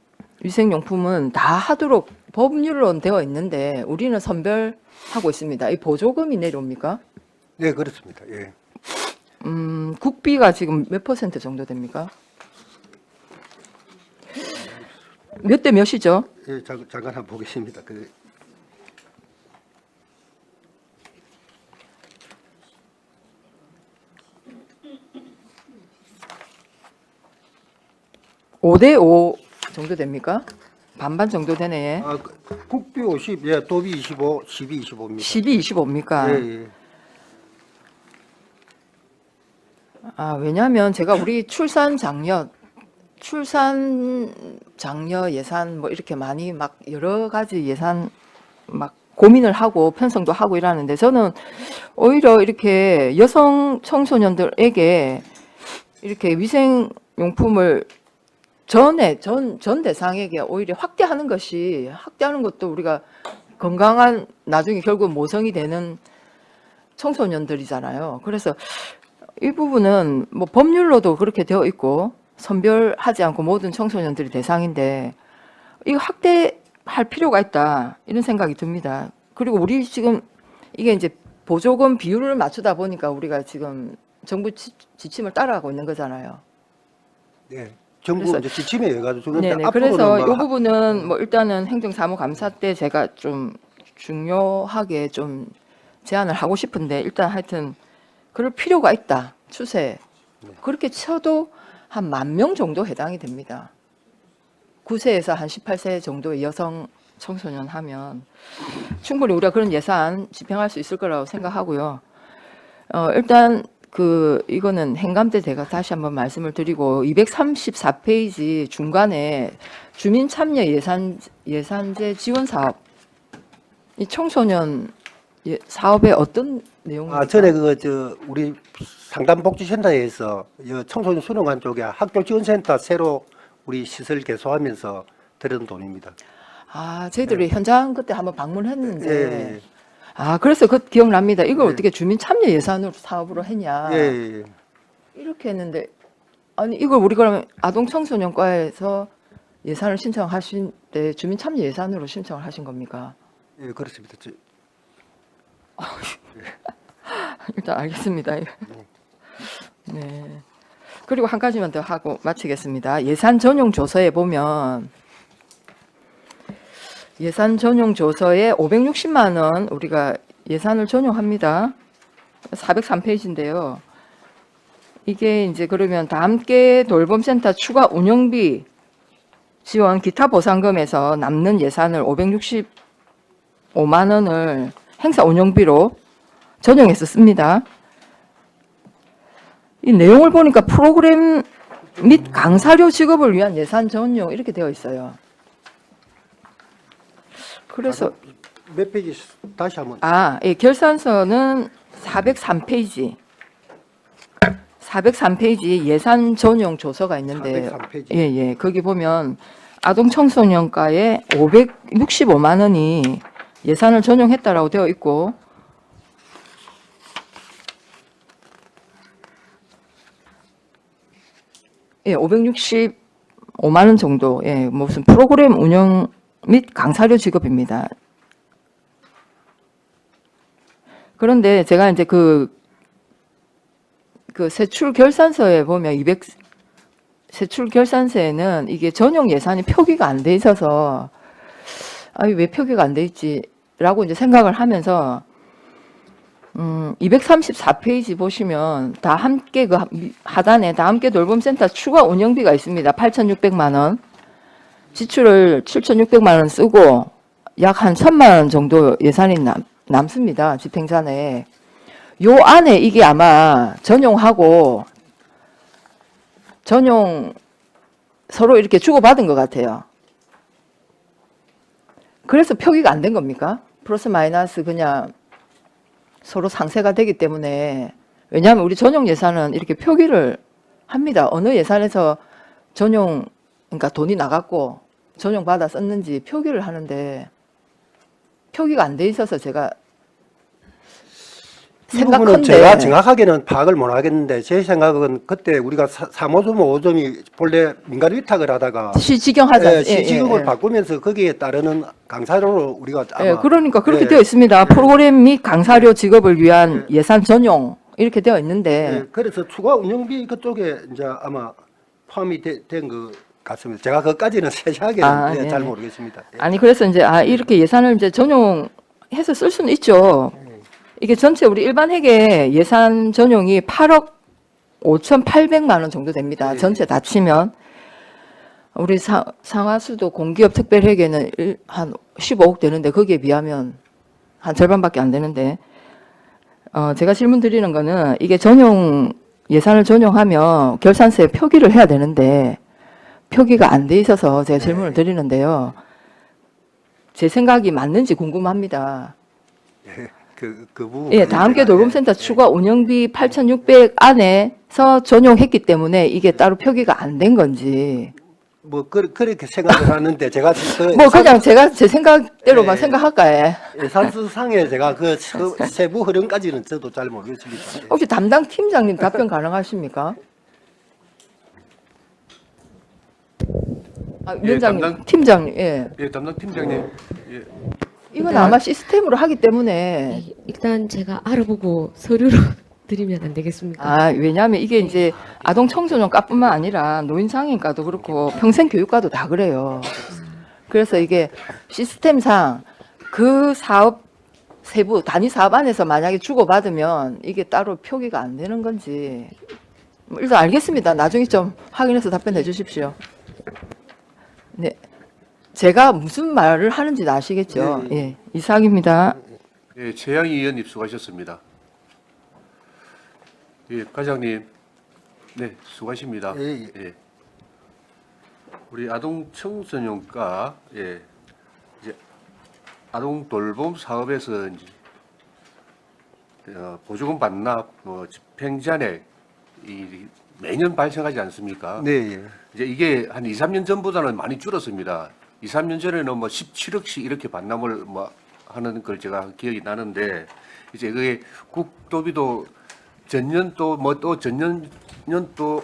위생용품은 다 하도록 법률로 되어 있는데 우리는 선별하고 있습니다. 이 보조금이 내려옵니까?
네, 그렇습니다. 예.
국비가 지금 몇 % 정도 됩니까? 몇 대 몇이죠?
예, 잠깐 한번 보겠습니다. 그
5대5 정도 됩니까? 반반 정도 되네.
국비 50, 예, 도비 25, 12, 25입니다.
12, 25입니까?
예, 예.
왜냐하면 제가 우리 출산 장려 예산 뭐 이렇게 많이 막 여러 가지 예산 막 고민을 하고 편성도 하고 이러는데 저는 오히려 이렇게 여성 청소년들에게 이렇게 위생용품을 전 대상에게 오히려 확대하는 것도 우리가 건강한 나중에 결국 모성이 되는 청소년들이잖아요. 그래서 이 부분은 뭐 법률로도 그렇게 되어 있고 선별하지 않고 모든 청소년들이 대상인데 이거 확대할 필요가 있다 이런 생각이 듭니다. 그리고 우리 지금 이게 이제 보조금 비율을 맞추다 보니까 우리가 지금 정부 지침을 따라가고 있는 거잖아요.
네. 정부
그래서-
이제 지침에 의해 가지고
네네. 그래서 이 부분은 뭐 일단은 행정사무감사 때 제가 좀 중요하게 좀 제안을 하고 싶은데 일단 하여튼 그럴 필요가 있다. 추세. 그렇게 쳐도 한 10,000명 정도 해당이 됩니다. 9세에서 한 18세 정도의 여성 청소년 하면 충분히 우리가 그런 예산 집행할 수 있을 거라고 생각하고요. 일단 이거는 행감 때 제가 다시 한번 말씀을 드리고 234페이지 중간에 주민 참여 예산제 지원 사업 이 청소년 사업의 어떤 내용입니까?
전에 우리 상담복지센터에서 청소년 수능관 쪽에 학교 지원센터 새로 우리 시설 개소하면서 들은 돈입니다.
저희들이 현장 그때 한번 방문했는데
예,
그래서 그 기억납니다. 이걸
네.
어떻게 주민 참여 예산으로 사업으로 했냐.
예, 예, 예.
이렇게 했는데 아니 이걸 우리 그러면 아동 청소년과에서 예산을 신청하신 때 주민 참여 예산으로 신청을 하신 겁니까?
예, 그렇습니다.
일단 알겠습니다. 네. 그리고 한 가지만 더 하고 마치겠습니다. 예산 전용 조서에 보면 예산 전용 조서에 560만 원 우리가 예산을 전용합니다. 403페이지인데요. 이게 이제 그러면 다 함께 돌봄센터 추가 운영비 지원 기타 보상금에서 남는 예산을 565만 원을 행사 운영비로 전용해서 씁니다. 이 내용을 보니까 프로그램 및 강사료 지급을 위한 예산 전용 이렇게 되어 있어요. 그래서
몇 페이지 다시 한번.
결산서는 403페이지. 403페이지 예산 전용 조서가 있는데
403페이지.
거기 보면 아동 청소년과에 565만 원이 예산을 전용했다라고 되어 있고 예, 565만 원 정도, 무슨 프로그램 운영 및 강사료 지급입니다. 그런데 제가 이제 그 세출 결산서에 보면 세출 결산서에는 이게 전용 예산이 표기가 안 돼 있어서 왜 표기가 안 돼 있지라고 이제 생각을 하면서 234페이지 보시면 다 함께 하단에 다 함께 돌봄센터 추가 운영비가 있습니다. 8,600만 원. 지출을 7,600만 원 쓰고 약 한 1,000만 원 정도 예산이 남습니다. 집행자에. 요 안에 이게 아마 전용 서로 이렇게 주고받은 것 같아요. 그래서 표기가 안 된 겁니까? 플러스 마이너스 그냥 서로 상세가 되기 때문에. 왜냐하면 우리 전용 예산은 이렇게 표기를 합니다. 어느 예산에서 전용, 그러니까 돈이 나갔고 전용 받아 썼는지 표기를 하는데 표기가 안 돼 있어서 제가
이 부분은
생각컨대
제가 정확하게는 파악을 못 하겠는데 제 생각은 그때 우리가 3호점, 5호점이 본래 민간 위탁을 하다가
시지경하자.
시지급을 바꾸면서 거기에 따르는 강사료로 우리가 아마
예, 그러니까 그렇게
예,
되어 있습니다. 프로그램 및 강사료 지급을 위한 예산 전용 이렇게 되어 있는데
예, 그래서 추가 운영비 그쪽에 이제 아마 포함이 된 것 같습니다. 제가 그것까지는 세세하게는
네.
잘 모르겠습니다. 예.
아니 그래서 이제 이렇게 예산을 이제 전용해서 쓸 수는 있죠. 이게 전체 우리 일반 회계 예산 전용이 8억 5,800만 원 정도 됩니다.
네.
전체 다 치면 우리 상하수도 공기업 특별회계는 한 15억 되는데 거기에 비하면 한 절반밖에 안 되는데 제가 질문 드리는 거는 이게 예산을 전용하면 결산서에 표기를 해야 되는데 표기가 안 돼 있어서 제가 질문을 드리는데요. 제 생각이 맞는지 궁금합니다.
그 부분.
예, 다함께 돌봄센터 추가 운영비 8,600 안에서 전용했기 때문에 이게 따로 표기가 안 된 건지.
뭐 그렇게 생각을 하는데 제가
뭐 그냥 제가 제 생각대로만
네.
생각할까요?
예산서상에 제가 그 세부 흐름까지는 저도 잘 모르겠습니다.
혹시 담당 팀장님 답변 가능하십니까? 위원장님,
담당-
팀장님, 예.
예, 담당 팀장님. 예.
이건
일단-
아마 시스템으로 하기 때문에
일단 제가 알아보고 서류로 드리면 안 되겠습니까?
왜냐하면 이게 이제 아동 청소년과뿐만 아니라 노인 상인과도 그렇고 평생 교육과도 다 그래요. 그래서 이게 시스템상 그 사업 세부 단위 사업 안에서 만약에 주고받으면 이게 따로 표기가 안 되는 건지 일단 알겠습니다. 나중에 좀 확인해서 답변해 주십시오. 네, 제가 무슨 말을 하는지 아시겠죠?
네.
예, 이상입니다.
예, 최양희 의원님 수고하셨습니다. 예, 과장님. 네, 수고하십니다.
예,
예. 우리 아동 청소년과 이제 아동 돌봄 사업에서 이제 보조금 반납, 집행 잔액 매년 발생하지 않습니까?
네, 예.
이제 이게 한 2, 3년 전보다는 많이 줄었습니다. 2, 3년 전에는 17억씩 이렇게 반납을 하는 걸 제가 기억이 나는데 이제 그게 국도비도 전년 또 전년 또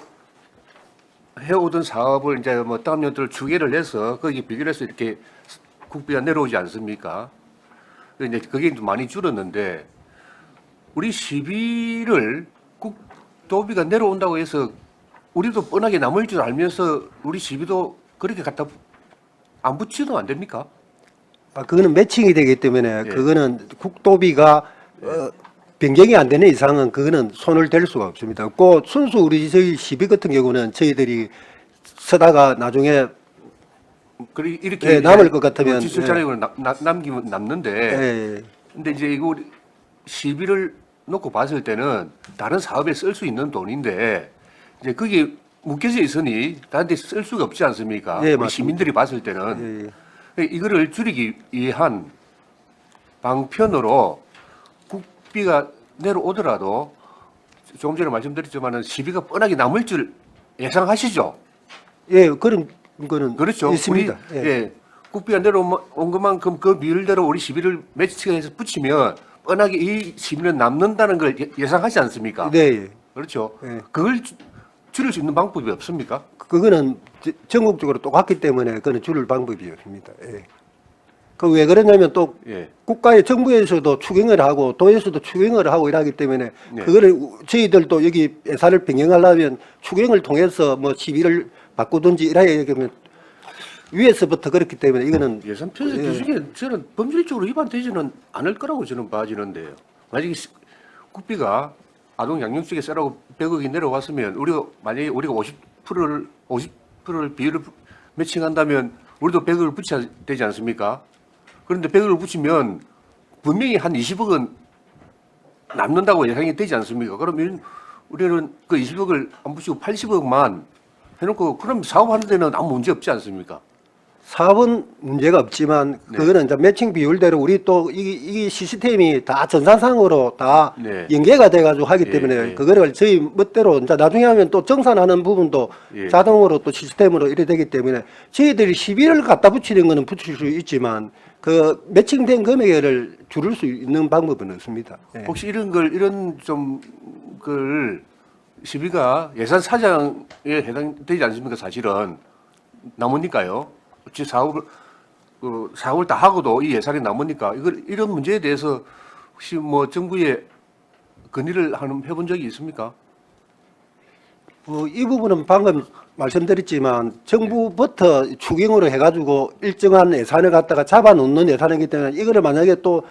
해오던 사업을 이제 다음 년도를 추계를 해서 거기 비교를 해서 이렇게 국비가 내려오지 않습니까? 이제 그게 좀 많이 줄었는데 우리 시비를 국도비가 내려온다고 해서 우리도 뻔하게 남을 줄 알면서 우리 시비도 그렇게 갖다 안 붙이도 안 됩니까?
그거는 매칭이 되기 때문에
예.
그거는 국도비가 변경이 안 되는 이상은 그거는 손을 댈 수가 없습니다. 그 순수 저희 시비 같은 경우는 저희들이 쓰다가 나중에
이렇게
남을 것 같으면,
지출 자료를 남기면 남는데
예,
근데 이제 이거 시비를 놓고 봤을 때는 다른 사업에 쓸 수 있는 돈인데 이제 그게 묶여져 있으니 다른데 쓸 수가 없지 않습니까?
예,
우리
맞습니다.
시민들이 봤을 때는
예,
이거를 줄이기 위한 방편으로 국비가 내려오더라도 조금 전에 말씀드렸지만은 시비가 뻔하게 남을 줄 예상하시죠?
예, 그런 거는
그렇죠.
있습니다.
우리, 예. 국비가 내려온 것만큼 그 비율대로 우리 시비를 매치해서 붙이면 뻔하게 이 시비는 남는다는 걸 예상하지 않습니까?
네, 예.
그렇죠.
예.
그걸 줄일 수 있는 방법이 없습니까?
그거는 전국적으로 똑같기 때문에 그거는 줄일 방법이 없습니다. 예. 그 왜 그러냐면 또
예.
국가의 정부에서도 추경을 하고 도에서도 추경을 하고 이러기 때문에
네.
그거를 저희들도 여기 예산을 변경하려면 추경을 통해서 시비를 바꾸든지 이래야 되면 위에서부터 그렇기 때문에 이거는
예산 편성
예.
기준에 저는 법률적으로 위반되지는 않을 거라고 저는 봐지는데요. 만약에 국비가 아동 양육직에 쓰라고 100억이 내려왔으면 만약에 우리가 50%를 비율을 매칭한다면 우리도 100억을 붙여야 되지 않습니까? 그런데 100억을 붙이면 분명히 한 20억은 남는다고 예상이 되지 않습니까? 그러면 우리는 그 20억을 안 붙이고 80억만 해놓고 그럼 사업하는 데는 아무 문제 없지 않습니까?
사업은 문제가 없지만
네.
그거는 이제 매칭 비율대로 우리 또 이 시스템이 다 전산상으로 다
네.
연계가 돼가지고 하기
예,
때문에
예.
그거를 저희 멋대로 이제 나중에 하면 또 정산하는 부분도
예.
자동으로 또 시스템으로 이래 되기 때문에 저희들이 시비를 갖다 붙이는 거는 붙일 수 있지만 그 매칭된 금액을 줄일 수 있는 방법은 없습니다. 예.
혹시 이런 걸 시비가 예산 사정에 해당되지 않습니까? 사실은 남으니까요. 어찌 사업을 다 하고도 이 예산이 남으니까 이런 문제에 대해서 혹시 뭐 정부에 건의를 해본 적이 있습니까?
이 부분은 방금 말씀드렸지만 정부부터 추경으로 해가지고 일정한 예산을 갖다가 잡아놓는 예산이기 때문에 이거를 만약에 또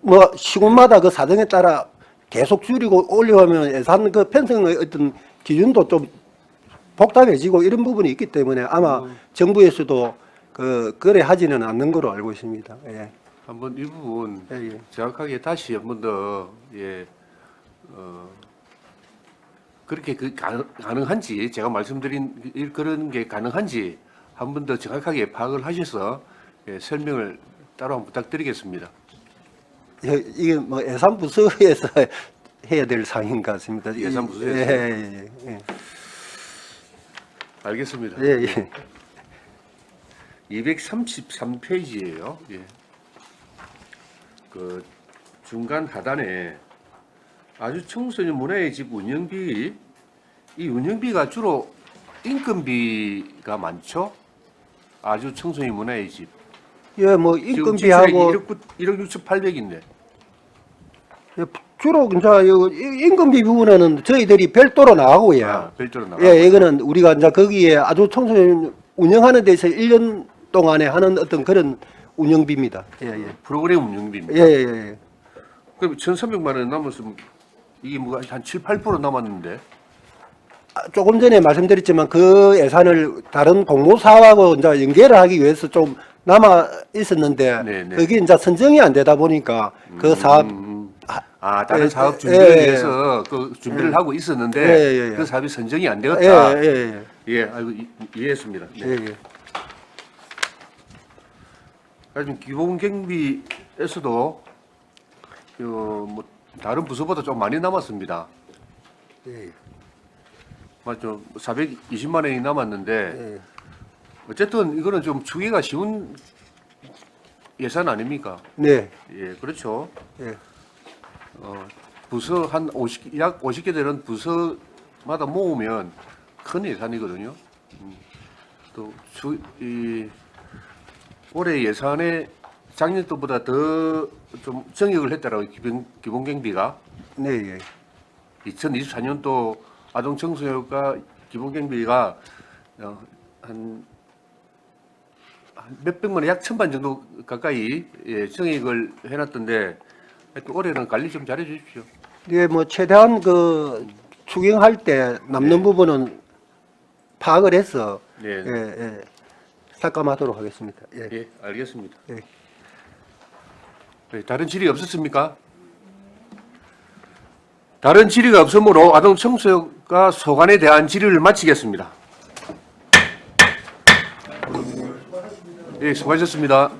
뭐 시군마다 그 사정에 따라 계속 줄이고 올려가면 예산 그 편성의 어떤 기준도 좀 복잡해지고 이런 부분이 있기 때문에 아마 정부에서도 그래 하지는 않는 걸로 알고 있습니다. 예.
한번 이 부분
예, 예.
정확하게 다시 한번 더 그렇게 가능한지 제가 말씀드린 그런 게 가능한지 한 번 더 정확하게 파악을 하셔서 설명을 따로 한번 부탁드리겠습니다.
이게 뭐 예산부서에서 해야 될 사항인 것 같습니다.
예산부서에서?
예.
알겠습니다.
예, 예.
233페이지예요. 예. 그 중간 하단에 아주 청소년 문화의 집 운영비, 이 운영비가 주로 인건비가 많죠? 아주 청소년 문화의 집.
예, 뭐 인건비하고
1억 6,800인데.
예, 주로 이제 인건비 부분에는 저희들이 별도로 나가고요.
아, 별도로 나가.
예, 이거는 우리가 이제 거기에 아주 청소년 운영하는 데서 1년 동안에 하는 어떤 그런 운영비입니다. 예, 예.
프로그램 운영비입니다.
예, 예, 예.
그럼 1,300만 원 남았으면 이게 뭐 한 7, 8% 남았는데.
조금 전에 말씀드렸지만 그 예산을 다른 공모사하고 이제 연계를 하기 위해서 좀 남아 있었는데
네, 네.
그게 이제 선정이 안 되다 보니까 그 사업
다른
예,
사업
예,
준비를
예,
위해서 그 준비를 하고 있었는데
예, 예.
그 사업이 선정이 안
예,
되었다.
예,
예, 아이고 이해했습니다. 네.
예, 예.
하여튼 기본경비에서도 뭐 다른 부서보다 좀 많이 남았습니다.
예,
맞죠? 420만 원이 남았는데
예.
어쨌든 이거는 좀 추기가 쉬운 예산 아닙니까?
네,
예, 그렇죠.
예.
부서 약 50개 되는 부서마다 모으면 큰 예산이거든요. 올해 예산에 작년 때보다 더 좀 정액을 했더라고요. 기본 경비가
네, 예.
2024년도 아동 청소년과 기본 경비가 한 몇백만 원, 약 1,000만 정도 가까이 정액을 해놨던데 하여튼 올해는 관리 좀 잘해 주십시오.
예, 뭐 최대한 그 추경할 때 남는
네.
부분은 파악을 해서
네.
예, 예. 삭감하도록 하겠습니다. 예.
예, 알겠습니다.
예.
네, 다른 질의 없었습니까? 다른 질의가 없으므로 아동 청소년과 소관에 대한 질의를 마치겠습니다. 예, 수고하셨습니다.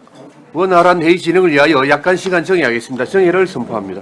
원활한 회의 진행을 위하여 약간 시간 정의하겠습니다. 정의를 선포합니다.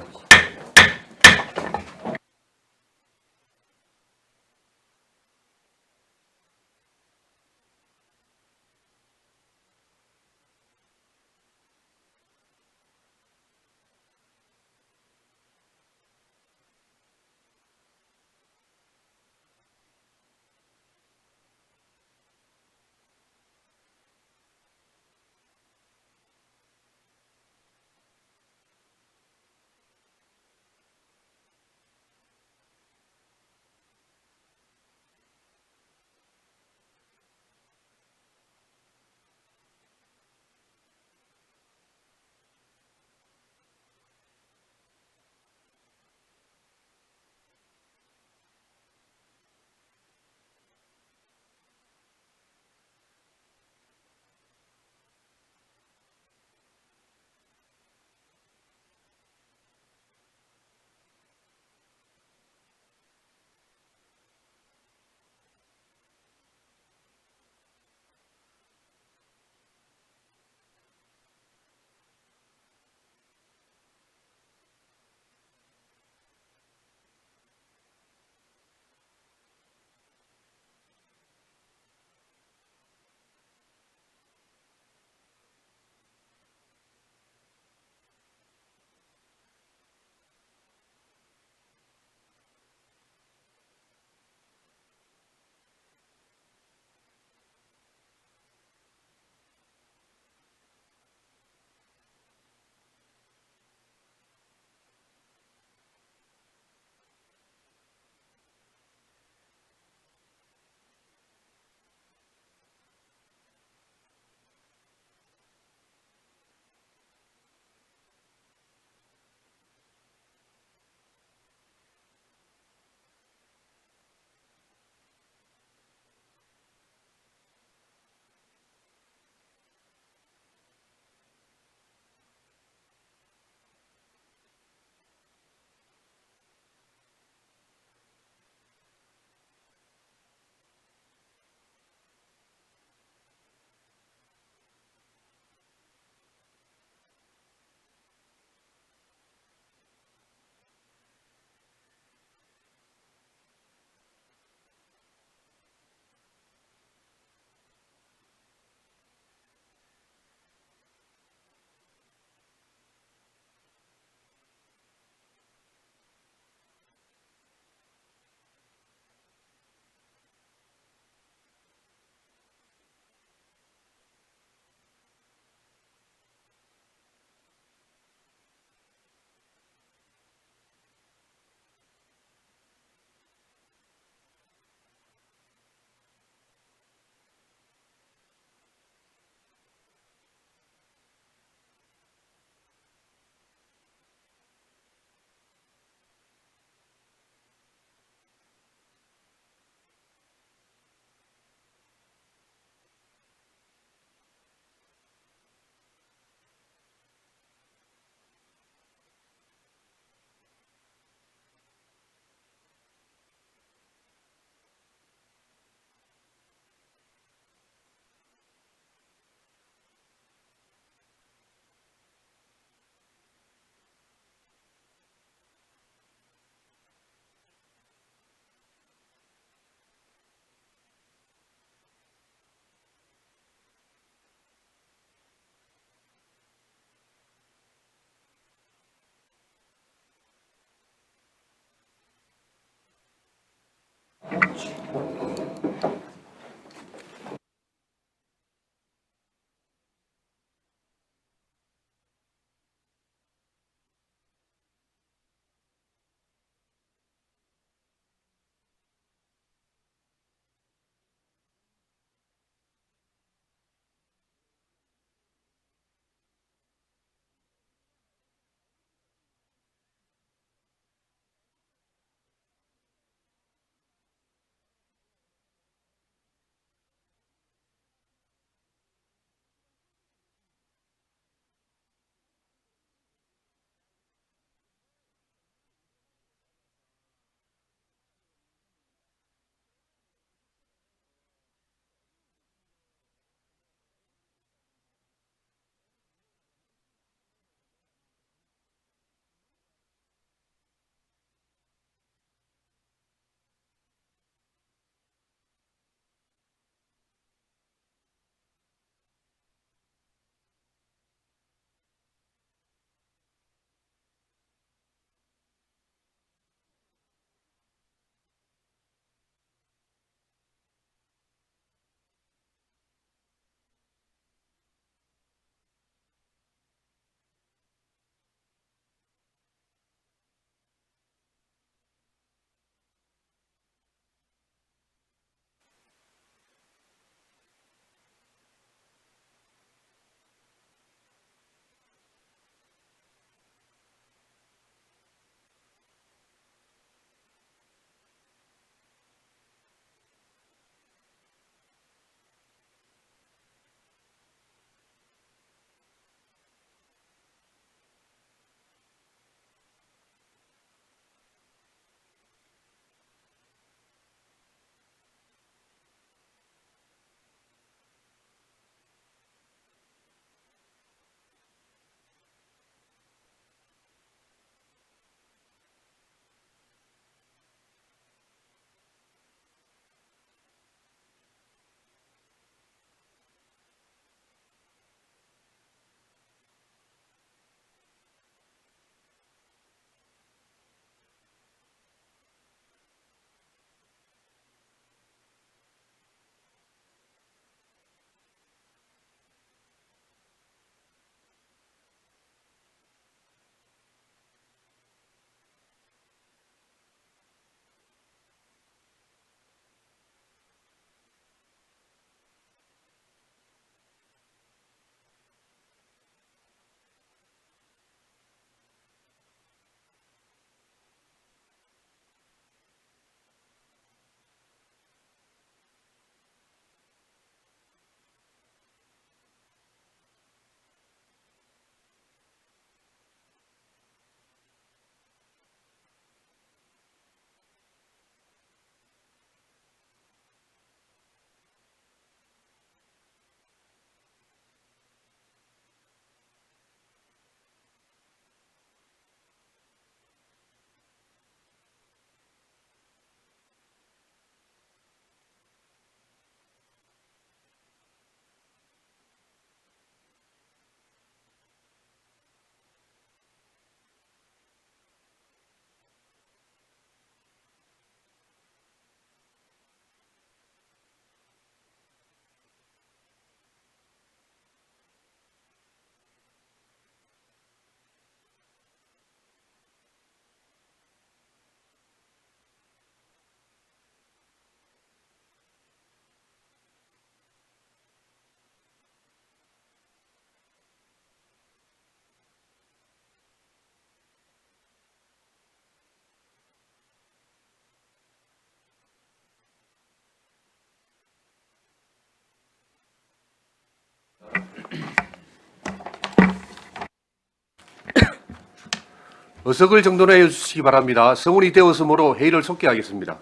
의석을 정돈해 주시기 바랍니다. 성운이 되었으므로 회의를 속기하겠습니다.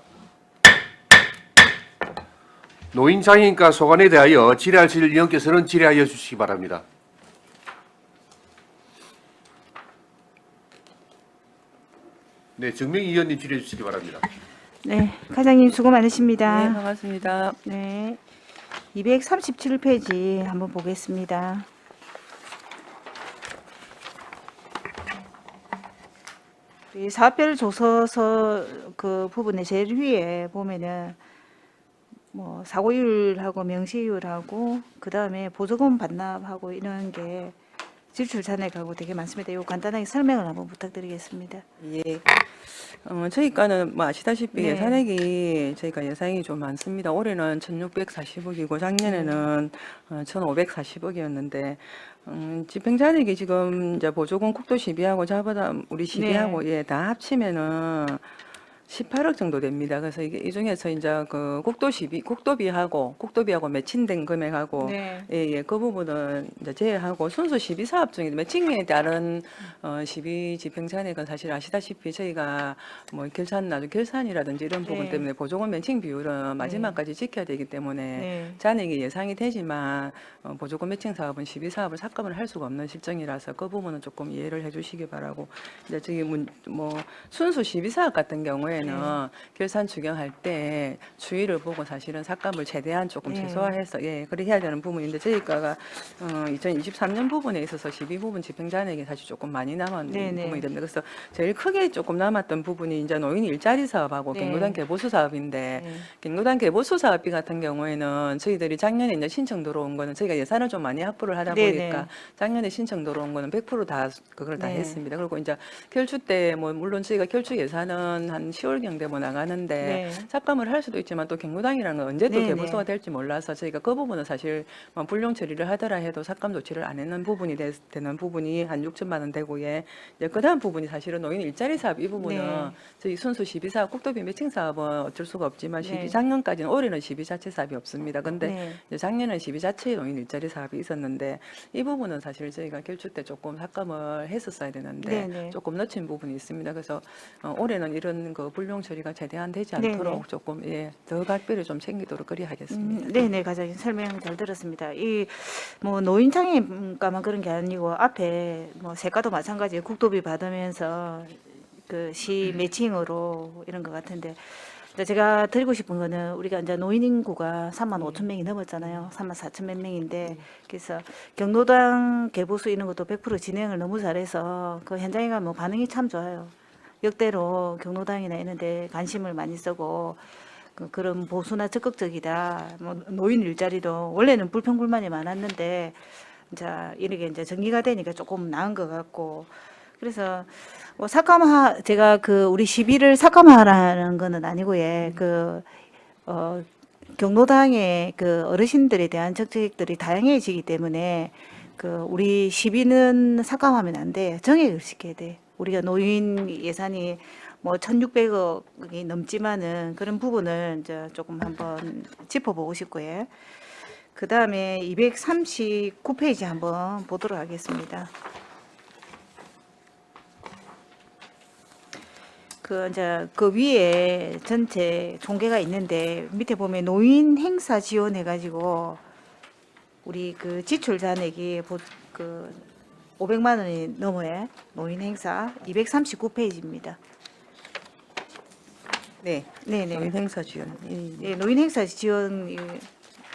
노인 장애인과 소관에 대하여 질의하실 의원께서는 질의하여 주시기 바랍니다. 네, 정명희 의원님 질의해 주시기 바랍니다.
네, 과장님 수고
네,
많으십니다.
반갑습니다.
네, 237페이지 한번 보겠습니다. 이 사별 조서서 그 부분에 제일 위에 보면은 뭐 사고율하고 명시율하고 그 다음에 보조금 반납하고 이런 게 지출 잔액하고 되게 많습니다. 이거 간단하게 설명을 한번 부탁드리겠습니다.
예. 저희가는 뭐 아시다시피
네.
예산액이 저희가 예산이 좀 많습니다. 올해는 1,640억이고 작년에는 1,540억이었는데 집행잔액이 지금 이제 보조금 국도 시비하고 자보다 우리 시비하고 예, 다 합치면은 18억 정도 됩니다. 그래서 이게 이 중에서 이제 그 국도비하고 매칭된 금액하고
네.
예, 그 부분은 이제 제외하고 순수 시비 사업 중에 매칭에 따른 시비 집행 잔액은 사실 아시다시피 저희가 뭐 결산이라든지 이런 부분
네.
때문에 보조금 매칭 비율은 마지막까지 지켜야 되기 때문에
네.
잔액이 예상이 되지만 보조금 매칭 사업은 시비 사업을 삭감을 할 수가 없는 실정이라서 그 부분은 조금 이해를 해주시기 바라고 이제 저기 뭐 순수 시비 사업 같은 경우에는 결산 추경할 때 추이를 보고 사실은 삭감을 최대한 조금
네.
최소화해서 예 그렇게 해야 되는 부분인데 저희가가 2023년 부분에 있어서 시비 부분 집행 잔액이 사실 조금 많이 남은
네, 네.
부분이 됩니다. 그래서 제일 크게 조금 남았던 부분이 이제 노인 일자리 사업하고
네.
경로당 개보수 사업인데
네.
경로당 개보수 사업비 같은 경우에는 저희들이 작년에 이제 신청 들어온 거는 저희가 예산을 좀 많이 확보를 하다
네,
보니까
네.
작년에 신청 들어온 거는 100%다 그걸 다
네.
했습니다. 그리고 이제 결주 때 뭐 물론 저희가 결주 예산은 한 10월경 되면 나가는데
네.
삭감을 할 수도 있지만 또 경로당이라는 건 언제 또
네,
개보수가
네.
될지 몰라서 저희가 그 부분은 사실 뭐 불용 처리를 하더라 해도 삭감 조치를 안 했는 부분이 되는 부분이 한 6천만 원 되고에 이제 그다음 부분이 사실은 노인 일자리 사업 이 부분은
네.
저희 순수 시비 사업 국도비 매칭 사업은 어쩔 수가 없지만
네.
시비 작년까지는 올해는 시비 자체 사업이 없습니다. 근데
네.
이제 작년에 시비 자체 노인 일자리 사업이 있었는데 이 부분은 사실 저희가 결주 때 조금 삭감을 했었어야 되는데
네, 네.
조금 놓친 부분이 있습니다. 그래서 올해는 이런 그 불용 처리가 최대한 되지
네,
않도록
네.
조금 더 각별히 좀 챙기도록 그리하겠습니다.
네네, 과장님 설명 잘 들었습니다. 이 뭐 노인 장애인과만 그런 게 아니고 앞에 뭐 세과도 마찬가지예요. 국도비 받으면서 그 시 매칭으로 이런 것 같은데 이제 제가 드리고 싶은 거는 우리가 이제 노인 인구가 3만 5천 명이 넘었잖아요. 3만 4천 몇 명인데 그래서 경로당 개보수 이런 것도 100% 진행을 너무 잘해서 그 현장에 가면 뭐 반응이 참 좋아요. 역대로 경로당이나 이런데 관심을 많이 쓰고 그런 보수나 적극적이다. 뭐 노인 일자리도 원래는 불평불만이 많았는데 이제 이렇게 이제 정리가 되니까 조금 나은 것 같고 그래서 뭐 제가 그 우리 시비를 삭감하라는 거는 아니고 경로당의 그 어르신들에 대한 정책들이 다양해지기 때문에 그 우리 시비는 삭감하면 안 돼. 정액을 시켜야 돼. 우리가 노인 예산이 뭐 1,600억이 넘지만은 그런 부분을 이제 조금 한번 짚어보고 싶고요. 그 다음에 239페이지 한번 보도록 하겠습니다. 그 이제 그 위에 전체 총계가 있는데 밑에 보면 노인 행사 지원해 가지고 우리 그 지출 잔액이 그 500만 원이 넘어요. 노인 행사 239페이지입니다.
네,
네네.
노인 행사 지원.
예, 노인 행사 지원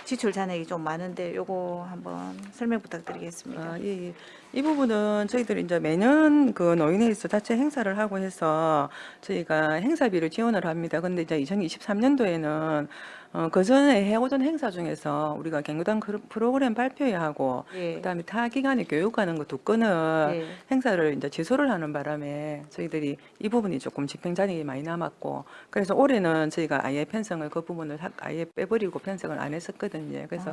지출 잔액이 좀 많은데 요거 한번 설명 부탁드리겠습니다.
아, 예. 이 부분은 저희들이 이제 매년 그 노인회의소 자체 행사를 하고 해서 저희가 행사비를 지원을 합니다. 근데 이제 2023년도에는 그 전에 해오던 행사 중에서 우리가 경로당 프로그램 발표회 하고
예.
그다음에 타 기간에 교육하는 거 두 건을
예.
행사를 이제 취소를 하는 바람에 저희들이 이 부분이 조금 집행 잔액이 많이 남았고 그래서 올해는 저희가 아예 편성을 그 부분을 아예 빼버리고 편성을 안 했었거든요. 그래서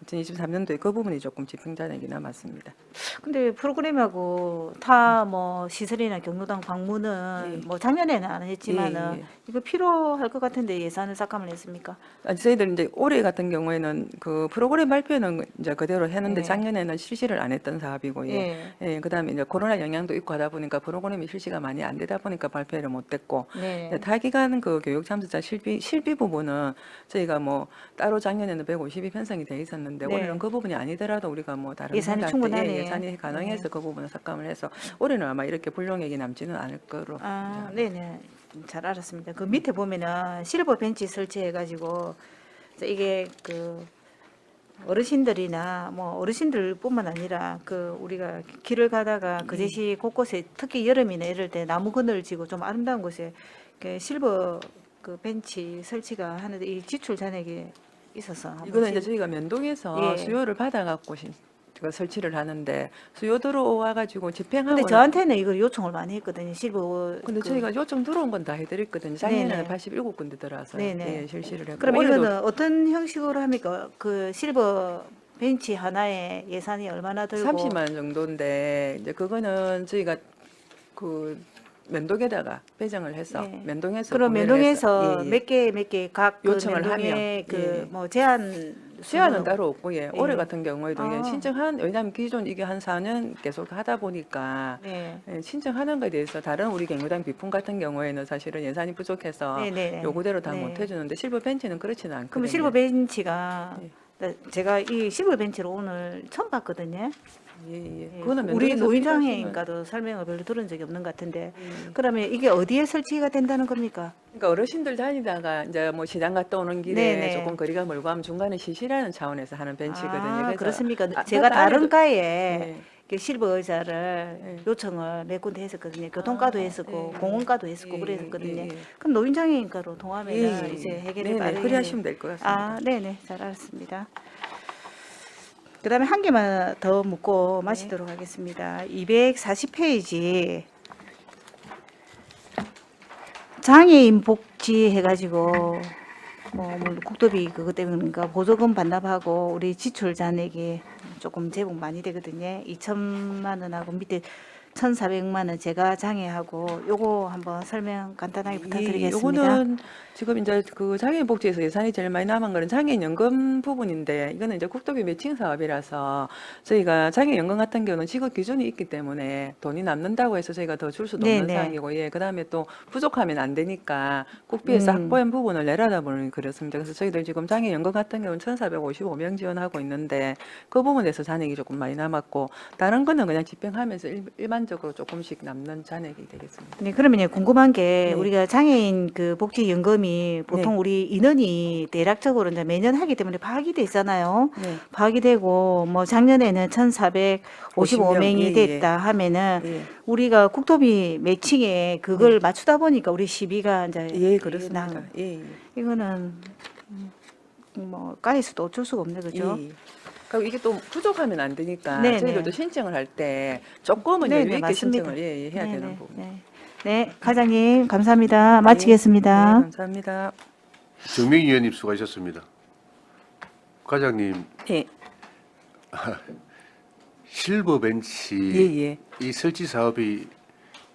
2023년도에 그 부분이 조금 집행 잔액이 남았습니다.
근데 프로그램하고 타 뭐 시설이나 경로당 방문은
예.
뭐 작년에는 안 했지만은
예, 예.
이거 필요할 것 같은데 예산을 삭감을 했습니까?
저희들 이제 올해 같은 경우에는 그 프로그램 발표는 이제 그대로 했는데
네.
작년에는 실시를 안 했던 사업이고,
예.
예, 그다음에 이제 코로나 영향도 있고 하다 보니까 프로그램이 실시가 많이 안 되다 보니까 발표를 못 됐고,
네.
이제 타기관 그 교육 참석자 실비 부분은 저희가 뭐 따로 작년에는 150이 편성이 돼 있었는데
네.
올해는 그 부분이 아니더라도 우리가 뭐 다른
예산이
행사 때
충분하네.
예산이 가능해서 그 부분을 삭감을 해서 올해는 아마 이렇게 불용액이 남지는 않을 거로.
아, 네네. 잘 알았습니다. 그 밑에 보면은 실버 벤치 설치해가지고 이게 그 어르신들이나 뭐 어르신들뿐만 아니라 그 우리가 길을 가다가 그 제시 곳곳에 특히 여름이나 이럴 때 나무 그늘지고 좀 아름다운 곳에 그 실버 그 벤치 설치가 하는데 이 지출 잔액이 있어서 한번
이거는 이제
실-
저희가 면동에서
예.
수요를 받아갖고 설치를 하는데 수요 들어와가지고 집행하고.
근데 저한테는 이걸 요청을 많이 했거든요. 실버.
근데
그-
저희가 요청 들어온 건 다 해드렸거든요. 작년에는
네네.
87군데 들어와서
네네.
예, 실시를 했고.
그럼
올해도
이거는 어떤 형식으로 합니까? 그 실버 벤치 하나에 예산이 얼마나 들고?
30만 원 정도인데 이제 그거는 저희가 그 면동에다가 배정을 해서
네.
면동에서
그럼
구매를
면동에서
해서, 예, 예.
몇 개 각
요청을
면동에
하면, 예.
그 뭐 제한
수요는
수는
따로 없고, 예. 올해
예.
같은 경우에도 이게
아.
왜냐하면 기존 이게 한 4년 계속 하다 보니까
네.
예, 신청하는 거에 대해서 다른 우리 경로당 비품 같은 경우에는 사실은 예산이 부족해서
네네.
요구대로 다
네.
못 해주는데 실버 벤치는 그렇지는 않거든요.
그럼 실버 벤치가
예.
제가 이 실버 벤치를 오늘 처음 봤거든요.
예, 예.
예.
그거는
우리
면동에서
노인장애인과도 설명을 별로 들은 적이 없는 것 같은데
예.
그러면 이게 어디에 설치가 된다는 겁니까?
그러니까 어르신들 다니다가 이제 뭐 시장 갔다 오는 길에
네네.
조금 거리가 멀고 하면 중간에 쉬시라는 차원에서 하는 벤치거든요.
아,
그래서
그렇습니까?
아,
제가 다른
안에도-
과에
예.
그 실버 의자를
예.
요청을 몇 군데 했었거든요. 교통과도 했었고
예.
공원과도 했었고
예,
그랬었거든요.
예, 예.
그럼 노인장애인과로 통하면
예, 예.
이제 해결이
네네,
빠르게.
그래 하시면 될 것 같습니다.
아, 네네, 잘 알았습니다. 그다음에 한 개만 더 묻고
네.
마치도록 하겠습니다. 240페이지 장애인 복지 해가지고 뭐 국토비 그것 때문인가 보조금 반납하고 우리 지출 잔액이 조금 제법 많이 되거든요. 2천만 원하고 밑에 1,400만 원 제가 장애하고 요거 한번 설명 간단하게 부탁드리겠습니다.
요거는 지금 이제 그 장애인 복지에서 예산이 제일 많이 남은 거는 장애인 연금 부분인데 이거는 이제 국토비 매칭 사업이라서 저희가 장애인 연금 같은 경우는 지급 기준이 있기 때문에 돈이 남는다고 해서 저희가 더 줄 수도 없는
네네.
상황이고 예 그다음에 또 부족하면 안 되니까 국비에서 확보한 부분을 내려다 보니 그렇습니다. 그래서 저희들 지금 장애인 연금 같은 경우는 1,455명 지원하고 있는데 그 부분에서 잔액이 조금 많이 남았고 다른 거는 그냥 집행하면서 일반적으로 조금씩 남는 잔액이 되겠습니다.
네, 그러면 이제 궁금한 게
네.
우리가 장애인 그 복지연금이 보통
네.
우리 인원이 대략적으로 이제 매년 하기 때문에 파악이 되잖아요.
네.
파악이 되고 뭐 작년에는 1,455명이
예, 예.
됐다 하면은
예.
우리가 국토비 매칭에 그걸 맞추다 보니까 우리 시비가 이제
예, 그렇습니다.
나-
예.
이거는 뭐 까이수도 어쩔 수가 없네, 그죠?
예. 그리고 이게 또 부족하면 안 되니까
네네.
저희들도 신청을 할 때 조금은
네네,
여유 있게
맞습니다.
신청을 해야
네네,
되는 부분.
네. 네, 과장님 감사합니다. 마치겠습니다.
네, 감사합니다.
정명희 의원님 수고하셨습니다. 과장님
예,
실버 벤치
예, 예.
이 설치 사업이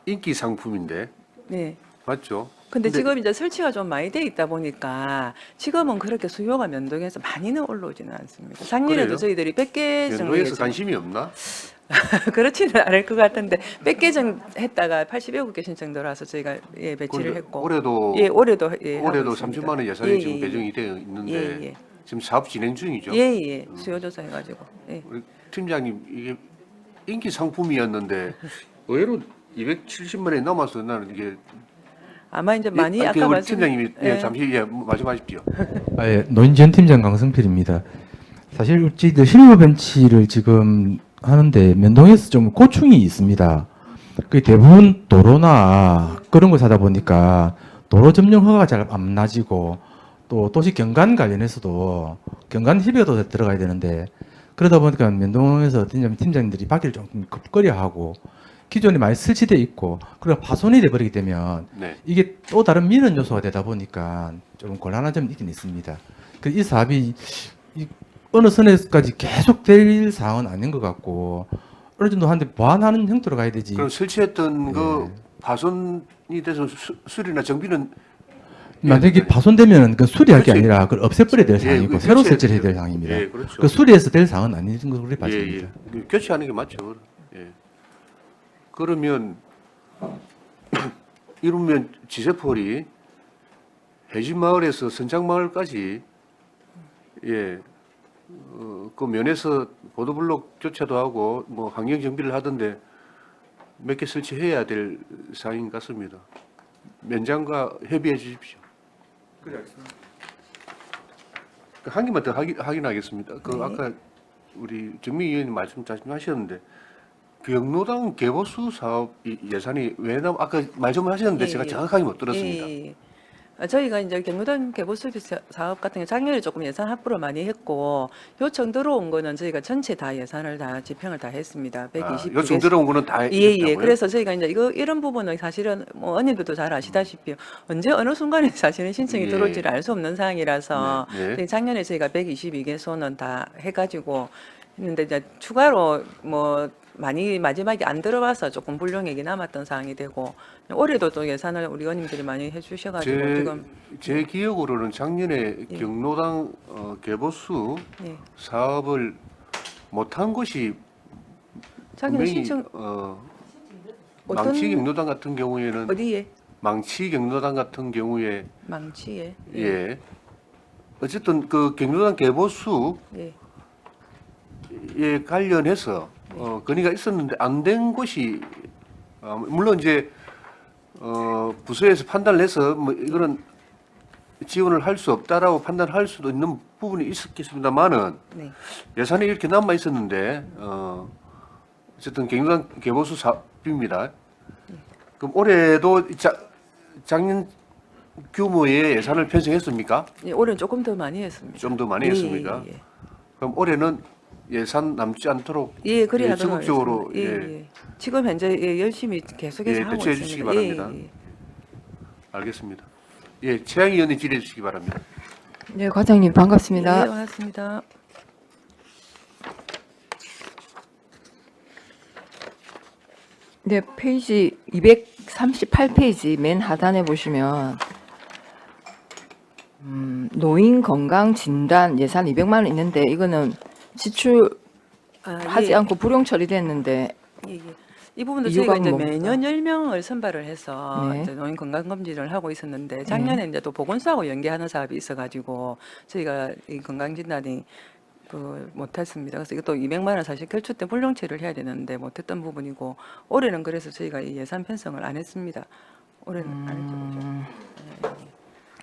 인기 상품인데
네.
맞죠?
근데 지금 이제 설치가 좀 많이 돼 있다 보니까 지금은 그렇게 수요가 면동에서 많이는 올라오지는 않습니다. 작년에도
그래요?
저희들이 100개 정도
연도에서 관심이 없나?
그렇지는 않을 것 같은데 100개 정도 했다가 87개 신청 들어와서 저희가 예, 배치를 했고
올해도
예, 올해도 예, 하고
올해도
있습니다.
30만 원 예산이
예,
지금
예,
배정이 되어 있는데
예, 예.
지금 사업 진행 중이죠.
예, 예. 수요 조사 해 가지고. 예.
우리 팀장님 이게 인기 상품이었는데 의외로 270만 원이 넘어서 나는 이게
아마 이제 많이
그
아까
우리
말씀
팀장님이 예,
예.
잠시 말씀하십시오.
예, 노인지원 팀장 강성필입니다. 사실 저희들 실버 벤치를 지금 하는데 면동에서 좀 고충이 있습니다. 그 대부분 도로나 그런 걸 사다 보니까 도로 점령 허가가 잘 안 나지고 또 도시 경관 관련해서도 경관 협의가 또 들어가야 되는데 그러다 보니까 면동에서 팀장님들이 받기를 좀 급거려하고 기존에 많이 설치돼 있고 그리고 파손이 돼버리게 되면
네.
이게 또 다른 민원 요소가 되다 보니까 좀 곤란한 점이 있긴 있습니다. 그 이 사업이 어느 선에까지 계속 될 사항은 아닌 것 같고 어느 정도 한데 보완하는 형태로 가야 되지.
그럼 설치했던 그
예.
파손이 돼서 수리나 정비는
만약에 파손되면 그 수리할 게
그렇죠.
아니라 그걸 없애버려야 될
예,
상황이고
그
새로
교체-
설치를 해야 될 상황입니다.
예, 그렇죠.
그 수리해서 될 상황은 아닌 것으로
예,
봐집니다.
예. 교체하는 게 맞죠. 예. 그러면 이러면 지세폴이 해진마을에서 선장마을까지 예, 그 면에서 보도블록 교체도 하고 뭐 환경 정비를 하던데 몇 개 설치해야 될 사항인 것 같습니다. 면장과 협의해 주십시오. 한 개만 더 확인하겠습니다. 그
네.
아까 우리 정미 의원님 말씀하셨는데 경로당 개보수 사업 예산이 왜 아까 말 좀 하셨는데
예,
제가
예.
정확하게 못 들었습니다.
예. 저희가 이제 경로당 개보수비 사업 같은 경우 작년에 조금 예산 확보를 많이 했고 요청 들어온 거는 저희가 전체 다 예산을 다 집행을 다 했습니다. 120.
요청 들어온 거는 다
예.
했다고요?
그래서 저희가 이제 이런 부분은 사실은 뭐 언니들도 잘 아시다시피 언제 어느 순간에 사실은 신청이
예.
들어올지를 알 수 없는 상황이라서
네, 네.
저희 작년에 저희가 122개소는 다 해가지고 했는데 이제 추가로 뭐 많이 마지막에 안 들어와서 조금 불용액이 남았던 상황이 되고 올해도 또 예산을 우리 의원님들이 많이 해주셔가지고 지금
제 기억으로는 작년에
예.
경로당 개보수
예.
사업을 못한 곳이
작년에
분명히
신청 어떤-
망치 경로당 같은 경우에는
어디에
망치 경로당 같은 경우에
망치에
예 어쨌든 그 경로당 개보수
예.
에 관련해서 건의가 있었는데 안 된 곳이 물론 이제 부서에서 판단을 해서 뭐 이거는 지원을 할 수 없다라고 판단할 수도 있는 부분이 있었겠습니다만은
네.
예산이 이렇게 남아 있었는데 어쨌든 경로당 개보수 사업입니다. 그럼 올해도 작년 규모의 예산을 편성했습니까?
예, 올해는 조금 더 많이 했습니다.
좀 더 많이
예,
했습니까?
예, 예.
그럼 올해는 예산 남지 않도록
예, 그래
예,
하도록
적극적으로,
하겠습니다.
예.
지금 현재 열심히 계속해서
예,
하고
대처해
있습니다.
주시기 바랍니다. 알겠습니다. 예, 최양희 의원님 질의해 주시기 바랍니다.
네, 과장님 반갑습니다.
네, 반갑습니다.
네, 페이지 238페이지 맨 하단에 보시면 노인 건강 진단 예산 200만 원 있는데 이거는 지출하지
예.
않고 불용 처리됐는데
예, 예. 이 부분도
이유가
저희가 이제
뭡니까?
매년 10명을 선발을 해서
네.
이제 노인 건강 검진을 하고 있었는데 작년에 이제 또 보건소하고 연계하는 사업이 있어가지고 저희가 이 건강 진단이 못했습니다. 그래서 이것도 200만 원 사실 결출 때 불용치를 해야 되는데 못했던 부분이고 올해는 그래서 저희가 이 예산 편성을 안 했습니다. 올해는 안 했죠. 그죠?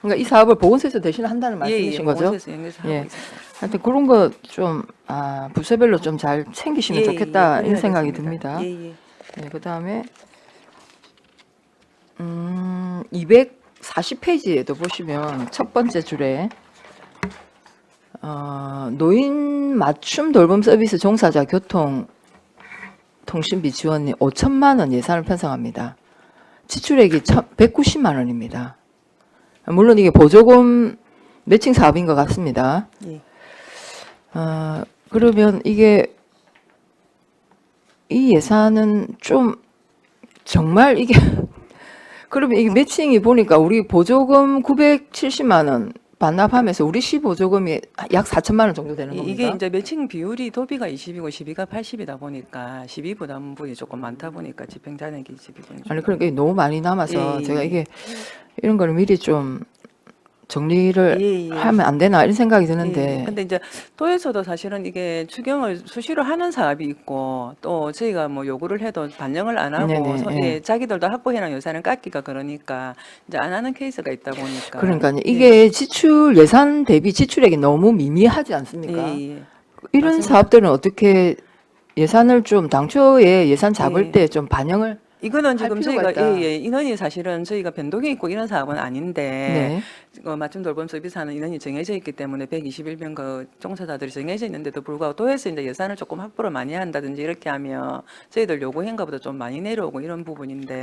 그러니까 이 사업을 보건소에서 대신 한다는 말씀이신 거죠?
보건소에서 연계해서 하고
예.
있었어요.
하여튼 그런 거 좀 부서별로 좀 잘 챙기시면 좋겠다 이런
그래야
생각이
되겠습니다.
듭니다.
예, 예.
네, 그다음에 240페이지에도 보시면 첫 번째 줄에 노인 맞춤 돌봄 서비스 종사자 교통 통신비 지원이 5천만 원 예산을 편성합니다. 지출액이 190만 원입니다. 물론 이게 보조금 매칭 사업인 것 같습니다.
예.
그러면 이 예산은 좀 정말 이게 그러면 이게 매칭이 보니까 우리 보조금 970만 원 반납하면서 우리 시 보조금이 약 4천만 원 정도 되는 겁니다.
이게 이제 매칭 비율이 도비가 20이고 12가 80이다 보니까 12 부담분이 조금 많다 보니까 집행 잔액이 12분이
아니 그러니까 너무 많이 남아서
예, 예.
제가 이게 이런 거를 미리 좀 정리를
예, 예.
하면 안 되나 이런 생각이 드는데
근데 이제 도에서도 사실은 이게 추경을 수시로 하는 사업이 있고 또 저희가 뭐 요구를 해도 반영을 안 하고
네네, 예.
자기들도 확보해놓은 예산을 깎기가 그러니까 이제 안 하는 케이스가 있다 보니까
그러니까요. 이게 지출 예산 대비 지출액이 너무 미미하지 않습니까?
예, 예.
이런
맞습니다.
사업들은 어떻게 예산을 좀 당초에 예산 잡을
예.
때 좀 반영을
이거는 지금
필요가
저희가
있다.
인원이 사실은 저희가 변동이 있고 이런 사업은 아닌데
네.
맞춤 돌봄 서비스하는 인원이 정해져 있기 때문에 121명 그 종사자들이 정해져 있는데도 불구하고 도에서 이제 예산을 조금 확보를 많이 한다든지 이렇게 하면 저희들 요구한 것보다 좀 많이 내려오고 이런 부분인데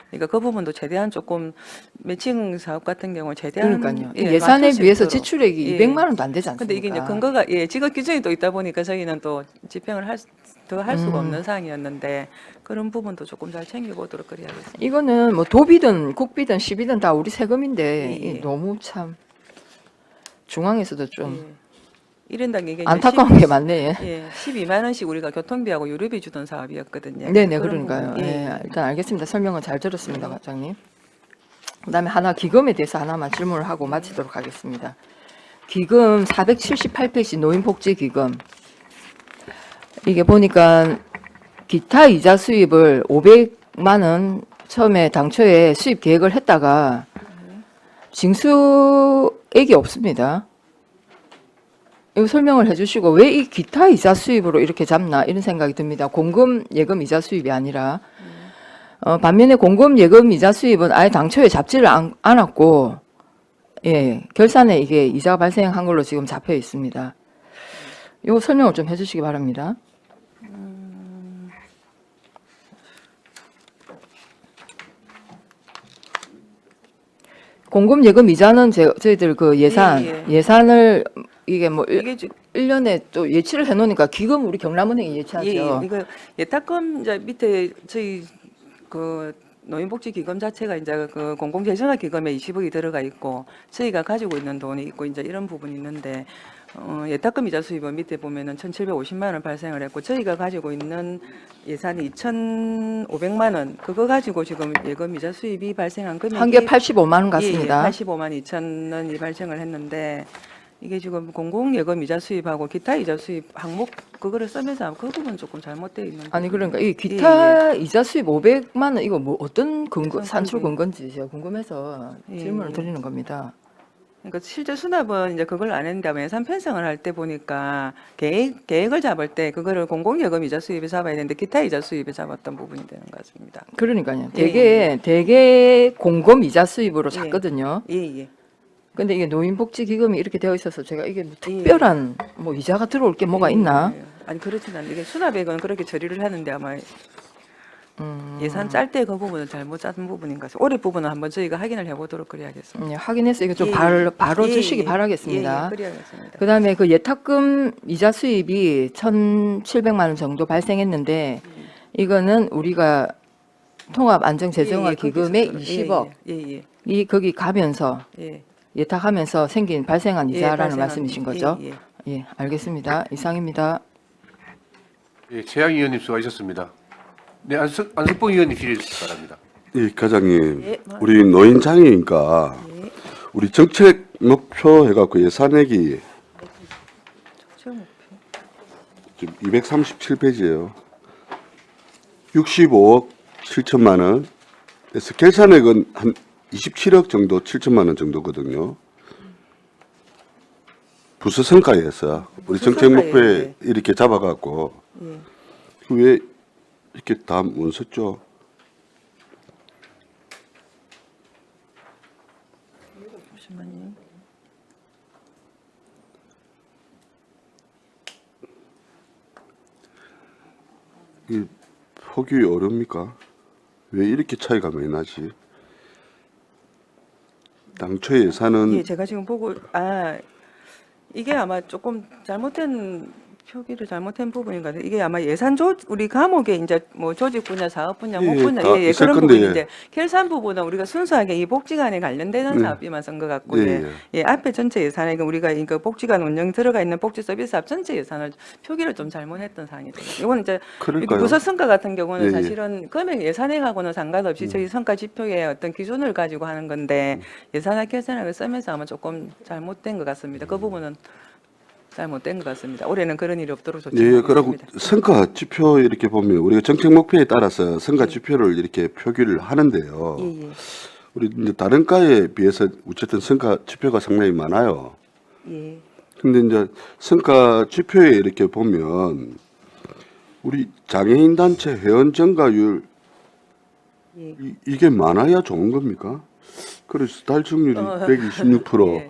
그러니까 그 부분도 최대한 조금 매칭 사업 같은 경우 최대한
그러니까요.
예,
예산에
맞출 수
비해서
있도록.
지출액이
예.
200만 원도 안 되지 않습니까?
근데 이게 이제 근거가 지급 기준이 또 있다 보니까 저희는 또 집행을 더 할 수가 없는 상황이었는데 그런 부분도 조금 잘 챙겨보도록 그래야겠습니다.
이거는 뭐 도비든 국비든 시비든 다 우리 세금인데
예, 예.
이 너무 참 중앙에서도 좀
예. 1인당 이게 이제
안타까운 게 많네.
예, 12만 원씩 우리가 교통비하고 유류비 주던 사업이었거든요.
네네,
그런
그러니까요.
부분,
예, 일단 알겠습니다. 설명은 잘 들었습니다, 과장님. 그다음에 하나 기금에 대해서 하나만 질문을 하고 마치도록 하겠습니다. 기금 478페이지 노인복지기금. 이게 보니까 기타 이자 수입을 500만 원 처음에 당초에 수입 계획을 했다가 징수액이 없습니다. 이거 설명을 해주시고 왜 이 기타 이자 수입으로 이렇게 잡나 이런 생각이 듭니다. 공금 예금 이자 수입이 아니라 반면에 공금 예금 이자 수입은 아예 당초에 잡지를 않았고 예 결산에 이게 이자가 발생한 걸로 지금 잡혀 있습니다. 이거 설명을 좀 해주시기 바랍니다. 공금 예금 이자는 저희들 그 예산
예, 예.
예산을 이게 뭐
이게 지-
1년에 또 예치를 해놓으니까 기금 우리 경남은행이 예치하죠.
예, 예. 이거 예탁금 이제 밑에 저희 그 노인복지기금 자체가 이제 그 공공재정화기금에 20억이 들어가 있고 저희가 가지고 있는 돈이 있고 이제 이런 부분이 있는데 예탁금 이자 수입은 밑에 보면은 1,750만 원 발생을 했고 저희가 가지고 있는 예산이 2,500만 원 그거 가지고 지금 예금 이자 수입이 발생한 금액이
한 개 85만 원 같습니다.
85만 2천 원이 발생을 했는데 이게 지금 공공예금 이자 수입하고 기타 이자 수입 항목 그거를 쓰면서 그 부분 조금 잘못되어 있는
아니 그러니까 이
예,
기타 이자 수입 500만 원 이거 뭐 어떤 근거
어떤
산출
근거?
근거인지 제가 궁금해서
예,
질문을
예.
드리는 겁니다.
그러니까 실제 수납은 이제 그걸 안 했는데 예산 편성을 할 때 보니까 계획을 잡을 때 그거를 공공예금 이자 수입에 잡아야 되는데 기타 이자 수입에 잡았던 부분이 되는 것 같습니다.
그러니까요.
예,
대개 공금 이자 수입으로
예.
잡거든요.
예, 예.
근데 이게 노인복지기금이 이렇게 되어 있어서 제가 이게 뭐 특별한 뭐 이자가 들어올 게 뭐가
예,
있나?
예. 아니 그렇진 않은데 이게 수납액은 그렇게 처리를 하는데 아마
음.
예산 짤 때 그 부분은 잘못 짠 부분인 것 같아요. 올해 부분은 한번 저희가 확인을 해보도록 그래야겠습니다.
확인해서 이거 좀
예,
바로
예,
주시기
예.
바라겠습니다.
예, 예, 그래야겠습니다.
그다음에 그 예탁금 이자 수입이 1,700만 원 정도 발생했는데 이거는 우리가 통합안정재정화 기금의
거기서
20억
예, 예,
이 거기 가면서
예.
예탁하면서 생긴 발생한
예,
이자라는
발생한-
말씀이신 거죠?
예, 예.
예, 알겠습니다. 이상입니다.
예, 최양 의원님 수고하셨습니다. 네, 안석봉 의원님 질의해 바랍니다.
예, 과장님.
예,
우리 노인장애니까 우리 정책 목표 해갖고 예산액이
최고 목표.
지금 237페이지예요. 65억 7천만 원. 그래서 계산액은 한 27억 정도, 7천만 원 정도거든요. 부서 성과에서 우리
부서
정책
성과에,
목표에 이렇게 잡아갖고
예.
왜 이렇게 다 못 썼죠?
잠시만요.
이 포기 어렵니까? 왜 이렇게 차이가 많이 나지? 당초 예산은
예, 제가 지금 보고 이게 아마 조금 잘못된 표기를 잘못한 부분인 것 같아요. 이게 아마 우리 과목에 이제 뭐 조직 분야, 사업 분야, 목
예,
분야,
다 있을
그런
건데,
부분인데 결산 부분은 우리가 순수하게 이 복지관에 관련되는
네.
사업비만 쓴 것 같고
예,
예, 앞에 전체 예산에 우리가 그 복지관 운영 들어가 있는 복지 서비스 사업 전체 예산을 표기를 좀 잘못했던 사항이 돼요. 이거는 이제
그럴까요?
부서 성과 같은 경우는
예, 예.
사실은 금액 예산액하고는 상관없이 저희 성과 지표의 어떤 기준을 가지고 하는 건데 예산액 결산액을 쓰면서 아마 조금 잘못된 것 같습니다. 그 부분은 잘못된 것 같습니다. 올해는 그런 일이 없도록
예, 그리고
조치하겠습니다.
성과 지표 이렇게 보면 우리가 정책 목표에 따라서 성과 지표를 이렇게 표기를 하는데요.
예, 예.
우리 이제 다른 과에 비해서 어쨌든 성과 지표가 상당히 많아요.
예.
근데 이제 성과 지표에 이렇게 보면 우리 장애인 단체 회원 증가율
예.
이게 많아야 좋은 겁니까? 그래서 달성률이 126%.
예.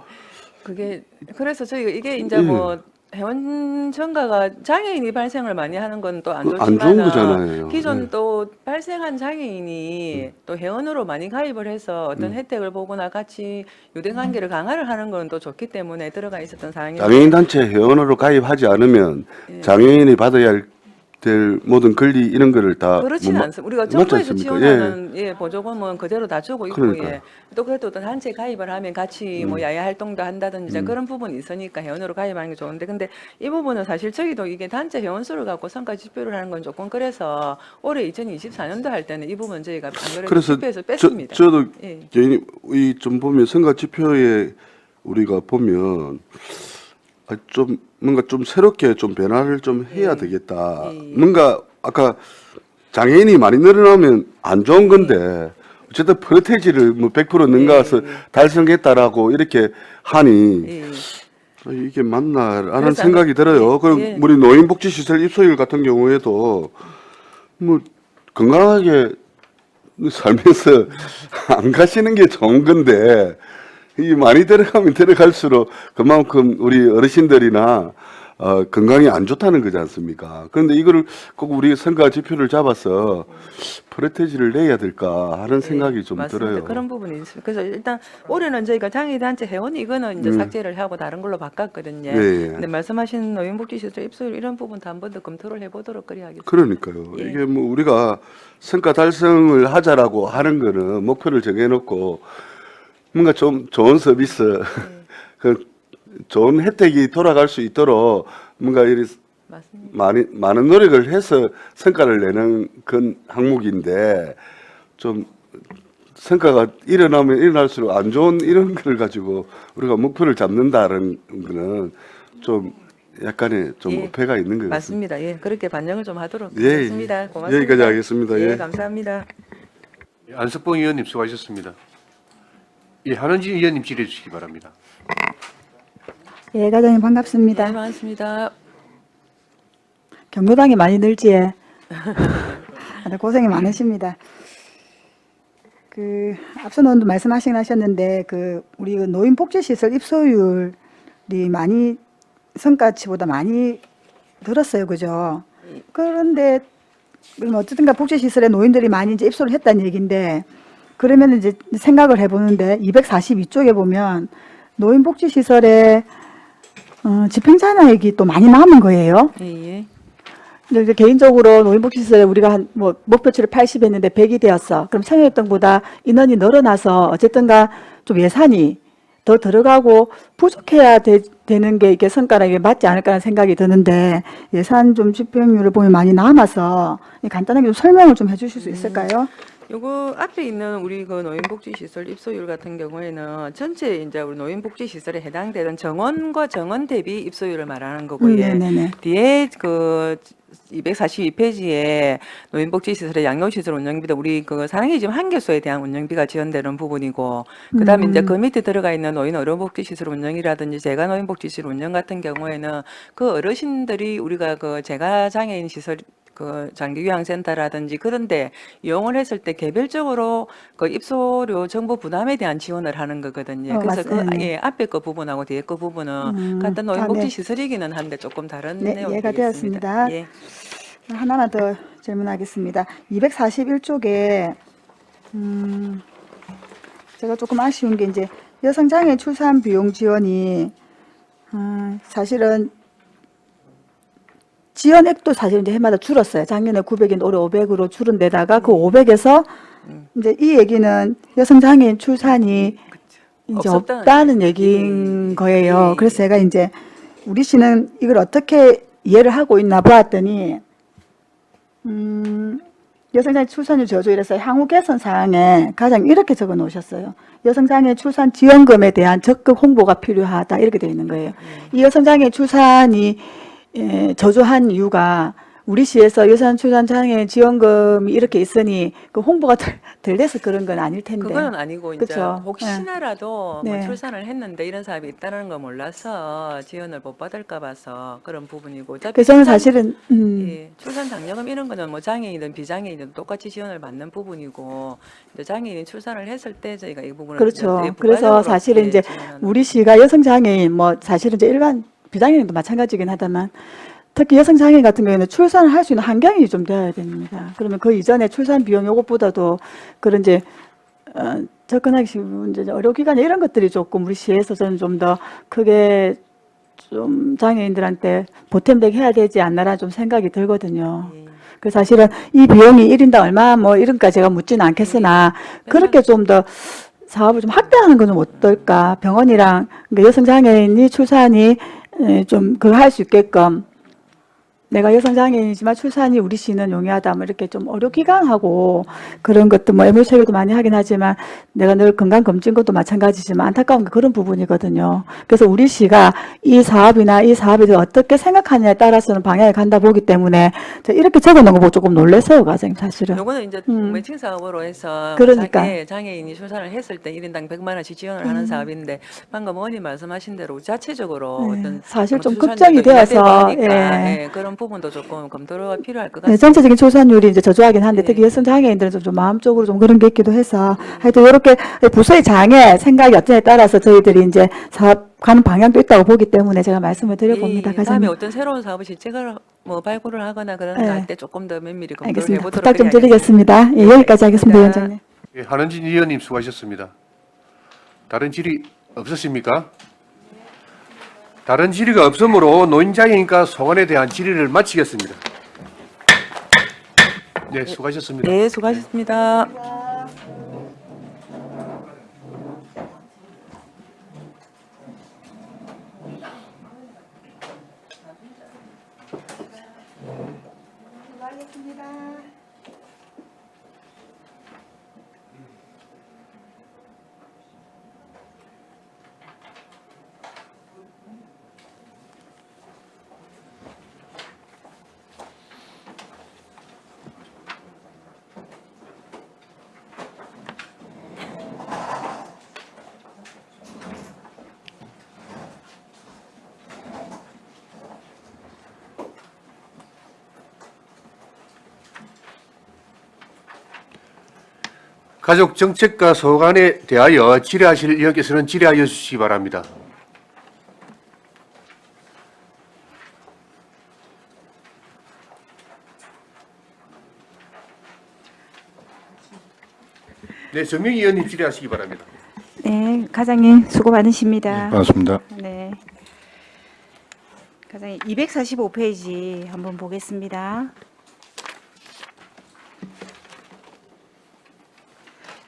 그게 그래서 저희가 이게 이제
예.
뭐 회원 증가가 장애인이 발생을 많이 하는 건 또 안
그
좋지만
안 좋은 거잖아요.
기존
예.
또 발생한 장애인이 또 회원으로 많이 가입을 해서 어떤 혜택을 보거나 같이 유대 관계를 강화를 하는 건 또 좋기 때문에 들어가 있었던 사항이
장애인 단체 회원으로 가입하지 않으면
예.
장애인이 받아야 할 될 모든 권리 이런 거를 다
그렇지는
뭐
않습니다. 우리가
맞지
정부에서
않습니까?
지원하는 보조금은 그대로 다 주고 있고
그러니까요.
예. 또 그래도 어떤 단체 가입을 하면 같이 뭐 야외 활동도 한다든지 그런 부분이 있으니까 회원으로 가입하는 게 좋은데 근데 이 부분은 사실 저희도 이게 단체 회원 수를 갖고 성과 지표를 하는 건 조금 그래서 올해 2024년도 할 때는 이 부분 저희가 안 그래도
그래서
지표에서 뺐습니다.
저도
예.
개인이 이 좀 보면 선거 지표에 우리가 보면 좀 뭔가 좀 새롭게 좀 변화를 좀 해야
예.
되겠다.
예.
뭔가 아까 장애인이 많이 늘어나면 안 좋은 건데 어쨌든 프로테지를 뭐 100% 능가해서
예.
달성했다라고 이렇게 하니
예.
이게 맞나라는
그래서
생각이 들어요. 그럼
예.
우리 노인복지시설 입소율 같은 경우에도 뭐 건강하게 살면서 안 가시는 게 좋은 건데 이 많이 들어가면 들어갈수록 그만큼 우리 어르신들이나 건강이 안 좋다는 거지 않습니까? 그런데 이거를 꼭 우리 성과 지표를 잡아서 프로테지를 내야 될까 하는 생각이 좀
맞습니다.
들어요.
그런 부분이 있습니다. 그래서 일단 올해는 저희가 장애인단체 회원 이거는 이제 삭제를 하고 다른 걸로 바꿨거든요.
예, 예.
근데 말씀하신 노인복지시설 입소율 이런 부분도 한 번 더 검토를 해보도록 그래야겠습니다.
그러니까요.
예.
이게 뭐 우리가 성과 달성을 하자라고 하는 거는 목표를 정해놓고 뭔가 좀 좋은 서비스, 그 좋은 혜택이 돌아갈 수 있도록 뭔가 이리
맞습니다.
많은 노력을 해서 성과를 내는 그 항목인데 좀 성과가 일어나면 일어날수록 안 좋은 이런 걸 가지고 우리가 목표를 잡는다는 거는 좀 약간의 좀
예.
어폐가 있는 것 같습니다.
맞습니다. 예, 그렇게 반영을 좀 하도록
예,
하겠습니다.
예.
고맙습니다.
여기까지 하겠습니다.
예,
예.
감사합니다.
안석봉 의원님 수고하셨습니다. 예, 한원진 의원님 질의해 주시기 바랍니다.
예, 과장님 반갑습니다.
네, 반갑습니다.
경로당이 많이 늘지에 다들 고생이 많으십니다. 그 앞서 논도 말씀하시긴 하셨는데 그 우리 그 노인복지시설 입소율이 많이 성과치보다 많이 늘었어요, 그죠? 그런데 그럼 어쨌든가 복지시설에 노인들이 많이 이제 입소를 했다는 얘기인데 그러면 이제 생각을 해보는데 242쪽에 보면 노인복지시설에 집행자녀액이 또 많이 남은 거예요.
예, 예.
근데 이제 개인적으로 노인복지시설에 우리가 한 뭐 목표치를 80 했는데 100이 되었어. 그럼 생각했던 것보다 인원이 늘어나서 어쨌든가 좀 예산이 더 들어가고 부족해야 되는 게 이게 성과랑 맞지 않을까라는 생각이 드는데 예산 좀 집행률을 보면 많이 남아서 간단하게 좀 설명을 좀 해주실 수 있을까요?
요거 앞에 있는 우리 그 노인복지시설 입소율 같은 경우에는 전체 이제 우리 노인복지시설에 해당되는 정원과 정원 대비 입소율을 말하는 거고요.
네네네.
뒤에 그 242페이지에 노인복지시설의 양육시설 운영비도 우리 그 사랑의 집 한 개소에 대한 운영비가 지원되는 부분이고 그다음에 이제 그 밑에 들어가 있는 노인 어른복지시설 운영이라든지 재가 노인복지시설 운영 같은 경우에는 그 어르신들이 우리가 그 재가 장애인 시설 그 장기요양센터라든지 그런데 이용을 했을 때 개별적으로 그 입소료 정보 부담에 대한 지원을 하는 거거든요. 그래서 그
맞습니다.
예, 앞에 거 부분하고 뒤에 거 부분은 같은 노인복지 시설이기는 한데 조금 다른
네,
내용이
이해가
되겠습니다.
되었습니다.
예.
하나만 더 질문하겠습니다. 241쪽에 제가 조금 아쉬운 게 이제 여성장애 출산 비용 지원이 사실은 지원액도 사실 이제 해마다 줄었어요. 작년에 900인 올해 500으로 줄은 데다가 그 500에서 이제 이 얘기는 여성장애인 출산이 이제 없다는 얘기인 거예요.
예.
그래서 제가 이제 우리 씨는 이걸 어떻게 이해를 하고 있나 보았더니 여성장애 출산율 저조 이래서 향후 개선 사항에 가장 이렇게 적어 놓으셨어요. 여성장애 출산 지원금에 대한 적극 홍보가 필요하다 이렇게 되어 있는 거예요. 이 여성장애 출산이 저조한 이유가 우리 시에서 여성 출산 장애 지원금이 이렇게 있으니 그 홍보가 덜 돼서 그런 건 아닐 텐데.
그건 아니고 이제
그쵸?
혹시나라도
네.
뭐
네.
출산을 했는데 이런 사업이 있다는 걸 몰라서 지원을 못 받을까 봐서 그런 부분이고 어차피
그래서 저는
출산-
사실은
예, 출산 장려금 이런 거는 뭐 장애인이든 비장애인이든 똑같이 지원을 받는 부분이고 이제 장애인이 출산을 했을 때 저희가 이 부분을
그렇죠.
이제
그래서
부가적으로
사실은
예,
이제
지원하는
우리 시가 여성 장애인 뭐 사실은 이제 일반 비장애인도 마찬가지긴 하다만 특히 여성 장애인 같은 경우에는 출산을 할 수 있는 환경이 좀 되어야 됩니다. 그러면 그 이전에 출산 비용 요것보다도 그런 이제 접근하기 쉬운 이제 의료기관 이런 것들이 조금 우리 시에서 저는 좀 더 크게 좀 장애인들한테 보탬되게 해야 되지 않나라는 좀 생각이 들거든요.
예.
그 사실은 이 비용이 1인당 얼마 뭐 이런까 제가 묻지는 않겠으나 그렇게 좀 더 사업을 좀 확대하는 건 좀 어떨까? 병원이랑 그러니까 여성 장애인이 출산이 좀 그거 할 수 있게끔 내가 여성 장애인이지만 출산이 우리 시는 용이하다 뭐 이렇게 좀 의료기관하고 그런 것도 뭐 애물 체계도 많이 하긴 하지만 내가 늘 건강검진것도 마찬가지지만 안타까운 게 그런 부분이거든요. 그래서 우리 시가 이 사업이나 이 사업에 대해서 어떻게 생각하느냐에 따라서는 방향이 간다 보기 때문에 제가 이렇게 적어놓은 거 보고 조금 놀랐어요, 과장님 사실은.
요거는 이제 매칭 사업으로 해서
그러니까.
장애인이 출산을 했을 때 1인당 100만 원씩 지원을 하는 사업인데 방금 의원님 말씀하신 대로 자체적으로
네,
어떤
사실 좀
출산율도
걱정이 되어서,
이야기되니까,
예.
예, 그런 부분도 조금 검토가 필요할 것
네,
같습니다.
전체적인 출산율이 이제 저조하긴 한데
네.
특히 여성 장애인들은 좀 마음적으로 좀 그런 게 있기도 해서 하여튼 이렇게 부서의 장애 생각이 어쩌냐에 따라서 저희들이 이제 사업 가는 방향도 있다고 보기 때문에 제가 말씀을 드려봅니다.
다음에
과장님.
어떤 새로운 사업을 실제가 뭐 발굴을 하거나 그런 거
네.
할 때 조금 더 면밀히 검토를
알겠습니다.
해보도록
부탁 좀
그래야
드리겠습니다. 예, 여기까지 하겠습니다,
네.
위원장님.
예, 한은진 의원님 수고하셨습니다. 다른 질의 없으십니까? 다른 질의가 없으므로 노인장애인과 소관에 대한 질의를 마치겠습니다. 네, 수고하셨습니다.
네, 수고하셨습니다.
가족정책과 소관에 대하여 질의하실 의원께서는 질의하여 주시기 바랍니다. 네, 정명희 의원님 질의하시기 바랍니다.
네, 과장님 수고 많으십니다.
반갑습니다.
네. 과장님 245페이지 한번 보겠습니다.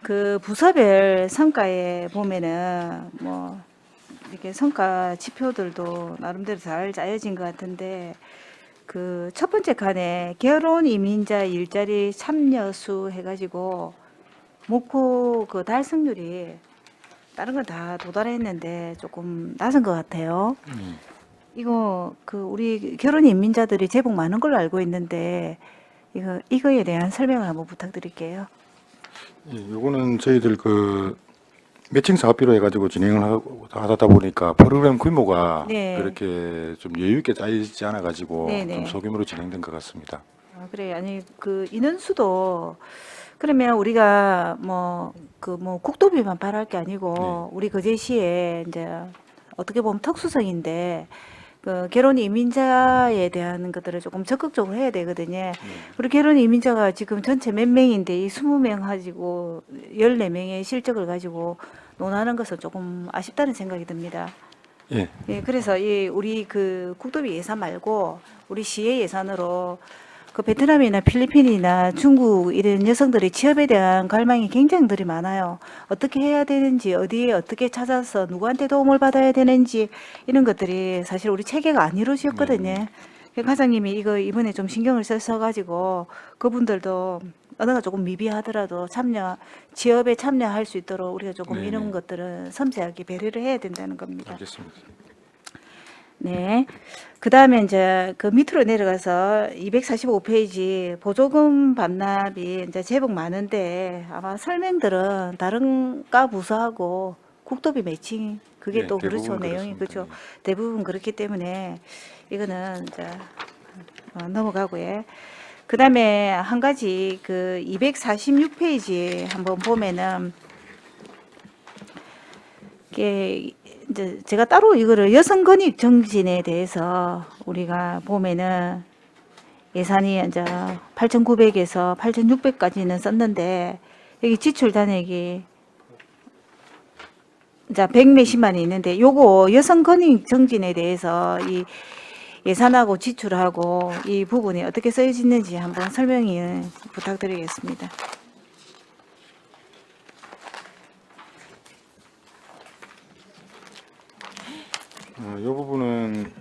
그 부서별 성과에 보면은 뭐 이렇게 성과 지표들도 나름대로 잘 짜여진 것 같은데 그 첫 번째 칸에 결혼 이민자 일자리 참여 수 해가지고 목표 그 달성률이 다른 건 다 도달했는데 조금 낮은 것 같아요. 이거 그 우리 결혼 이민자들이 제법 많은 걸로 알고 있는데 이거에 대한 설명을 한번 부탁드릴게요.
예, 요거는 저희들 그 매칭 사업비로 해가지고 진행을 하다 보니까 프로그램 규모가
네.
그렇게 좀 여유 있게 짜여지지 않아가지고
네네.
좀 소규모로 진행된 것 같습니다.
아, 그래. 아니, 그 인원수도 그러면 우리가 국도비만 바랄 게 아니고 우리 거제시에 이제 어떻게 보면 특수성인데 그 결혼 이민자에 대한 것들을 조금 적극적으로 해야 되거든요. 우리 결혼 이민자가 지금 전체 몇 명인데 이 20명 가지고 14명의 실적을 가지고 논하는 것은 조금 아쉽다는 생각이 듭니다.
예,
예, 그래서 이 우리 그 국도비 예산 말고 우리 시의 예산으로 그 베트남이나 필리핀이나 중국 이런 여성들이 취업에 대한 갈망이 굉장히 많아요. 어떻게 해야 되는지, 어디에 어떻게 찾아서 누구한테 도움을 받아야 되는지 이런 것들이 사실 우리 체계가 안 이루어졌거든요. 과장님이 이거 이번에 좀 신경을 써가지고 그분들도 언어가 조금 미비하더라도 취업에 참여할 수 있도록 우리가 조금
네네.
이런 것들은 섬세하게 배려를 해야 된다는 겁니다.
알겠습니다.
네. 그 다음에 이제 그 밑으로 내려가서 245페이지 보조금 반납이 이제 제법 많은데 아마 설명들은 다른 과 부서하고 국도비 매칭 그게
네,
또
대부분
그렇죠. 내용이
그렇습니다.
그렇죠. 대부분 그렇기 때문에 이거는 이제 넘어가고요. 그 다음에 한 가지 그 246페이지 한번 보면은 이게 이제 제가 따로 이거를 여성 권익 정신에 대해서 우리가 보면은 예산이 이제 8,900에서 8,600까지는 썼는데 여기 지출 단액이 자, 100몇십만이 있는데 요거 여성 권익 정진에 대해서 이 예산하고 지출하고 이 부분이 어떻게 쓰여지는지 한번 설명이 부탁드리겠습니다.
이 부분은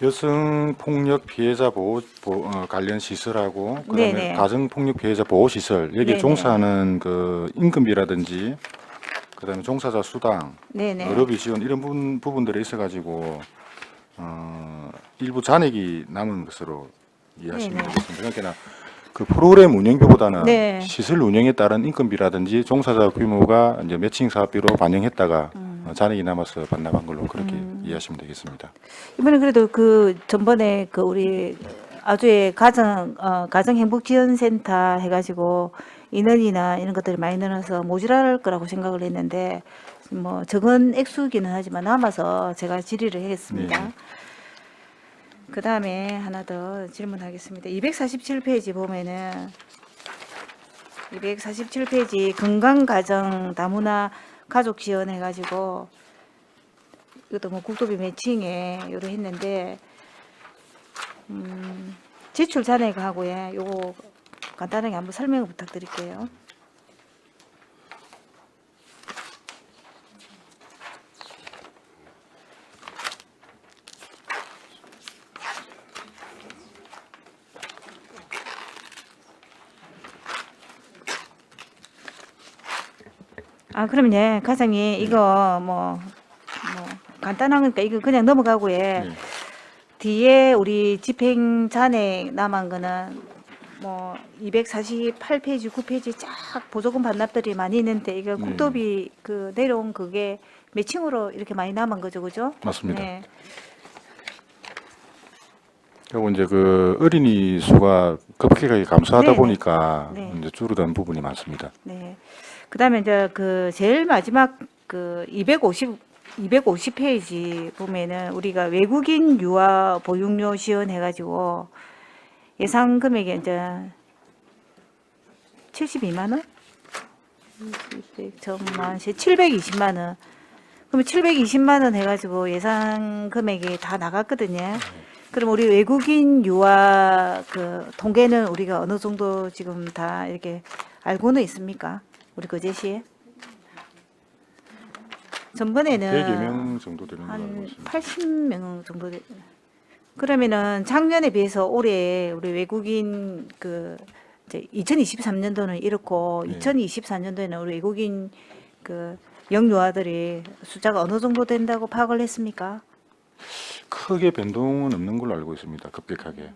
여성 폭력 피해자 보호 관련 시설하고 그다음에
네네.
가정 폭력 피해자 보호 시설 여기에
네네.
종사하는 그 임금비라든지 그다음에 종사자 수당,
네네.
의료비 지원 이런 부분들이 있어가지고 일부 잔액이 남은 것으로 이해하시면
네네.
되겠습니다. 그러니까 그 프로그램 운영비보다는
네.
시설 운영에 따른 인건비라든지 종사자 규모가 이제 매칭 사업비로 반영했다가 잔액이 남아서 반납한 걸로 그렇게 이해하시면 되겠습니다.
이번에 그래도 그 전번에 그 우리 아주의 가정행복지원센터 해가지고 인원이나 이런 것들이 많이 늘어서 모자랄 거라고 생각을 했는데 뭐 적은 액수기는 하지만 남아서 제가 질의를 하겠습니다.
네.
그 다음에 하나 더 질문하겠습니다. 247페이지 보면은 247페이지 건강가정 다문화 가족 지원 해가지고 이것도 뭐 국도비 매칭에 요로 했는데 지출 잔액하고요. 요거 간단하게 한번 설명 부탁드릴게요. 아, 그럼 예, 과장님 이거 뭐 간단한 거니까 이거 그냥 넘어가고요.
네.
뒤에 우리 집행 잔액 남은 거는 뭐 248페이지, 9페이지 쫙 보조금 반납들이 많이 있는데 이거
네.
국도비 그 내려온 그게 매칭으로 이렇게 많이 남은 거죠, 그죠?
맞습니다.
네.
그리고 이제 그 어린이 수가 급격하게 감소하다
네네.
보니까
네.
이제 줄어든 부분이 많습니다.
네. 그다음에 이제 그 제일 마지막 그 250페이지 보면은 우리가 외국인 유아 보육료 지원해가지고 예상 금액이 이제 72만 원? 100천만, 720만 원. 그러면 720만 원 해가지고 예상 금액이 다 나갔거든요. 그럼 우리 외국인 유아 그 통계는 우리가 어느 정도 지금 다 이렇게 알고는 있습니까? 우리 거제시에? 전번에는
100여 명 정도 되는 걸로 알고
한
있습니다.
80명 정도 그러면은 작년에 비해서 올해 우리 외국인 그 이제 2023년도는 이렇고
네.
2024년도에는 우리 외국인 그 영유아들이 숫자가 어느 정도 된다고 파악을 했습니까?
크게 변동은 없는 걸로 알고 있습니다. 급격하게.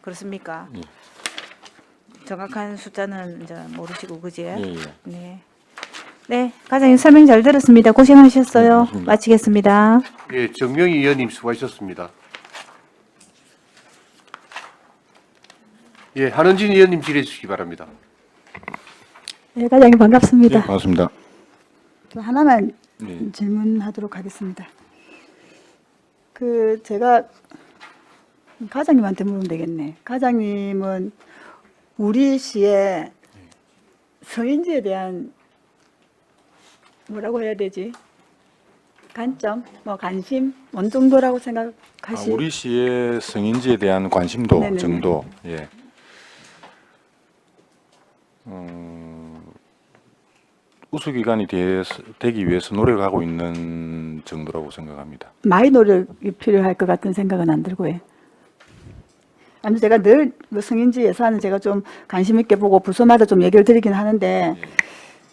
그렇습니까?
예.
정확한 숫자는 이제 모르시고 그지?
예, 예.
네. 네, 과장님 설명 잘 들었습니다. 고생하셨어요.
네, 고맙습니다.
마치겠습니다.
예, 정명희 의원님 수고하셨습니다. 예, 한은진 의원님 질의해 주시기 바랍니다.
네, 과장님
네,
반갑습니다.
반갑습니다.
저 하나만
네.
질문하도록 하겠습니다. 그 제가 과장님한테 물으면 되겠네. 과장님은 우리 시의 성인지에 대한 뭐라고 해야 되지? 관점, 뭐 관심, 어느 정도라고 생각하시?
우리 시의 성인지에 대한 관심도
네네네.
정도. 예. 우수기관이 되기 위해서 노력하고 있는 정도라고 생각합니다.
많이 노력이 필요할 것 같은 생각은 안 들고요. 아니 제가 늘 성인지 예산은 제가 좀 관심 있게 보고 부서마다 좀 얘기를 드리긴 하는데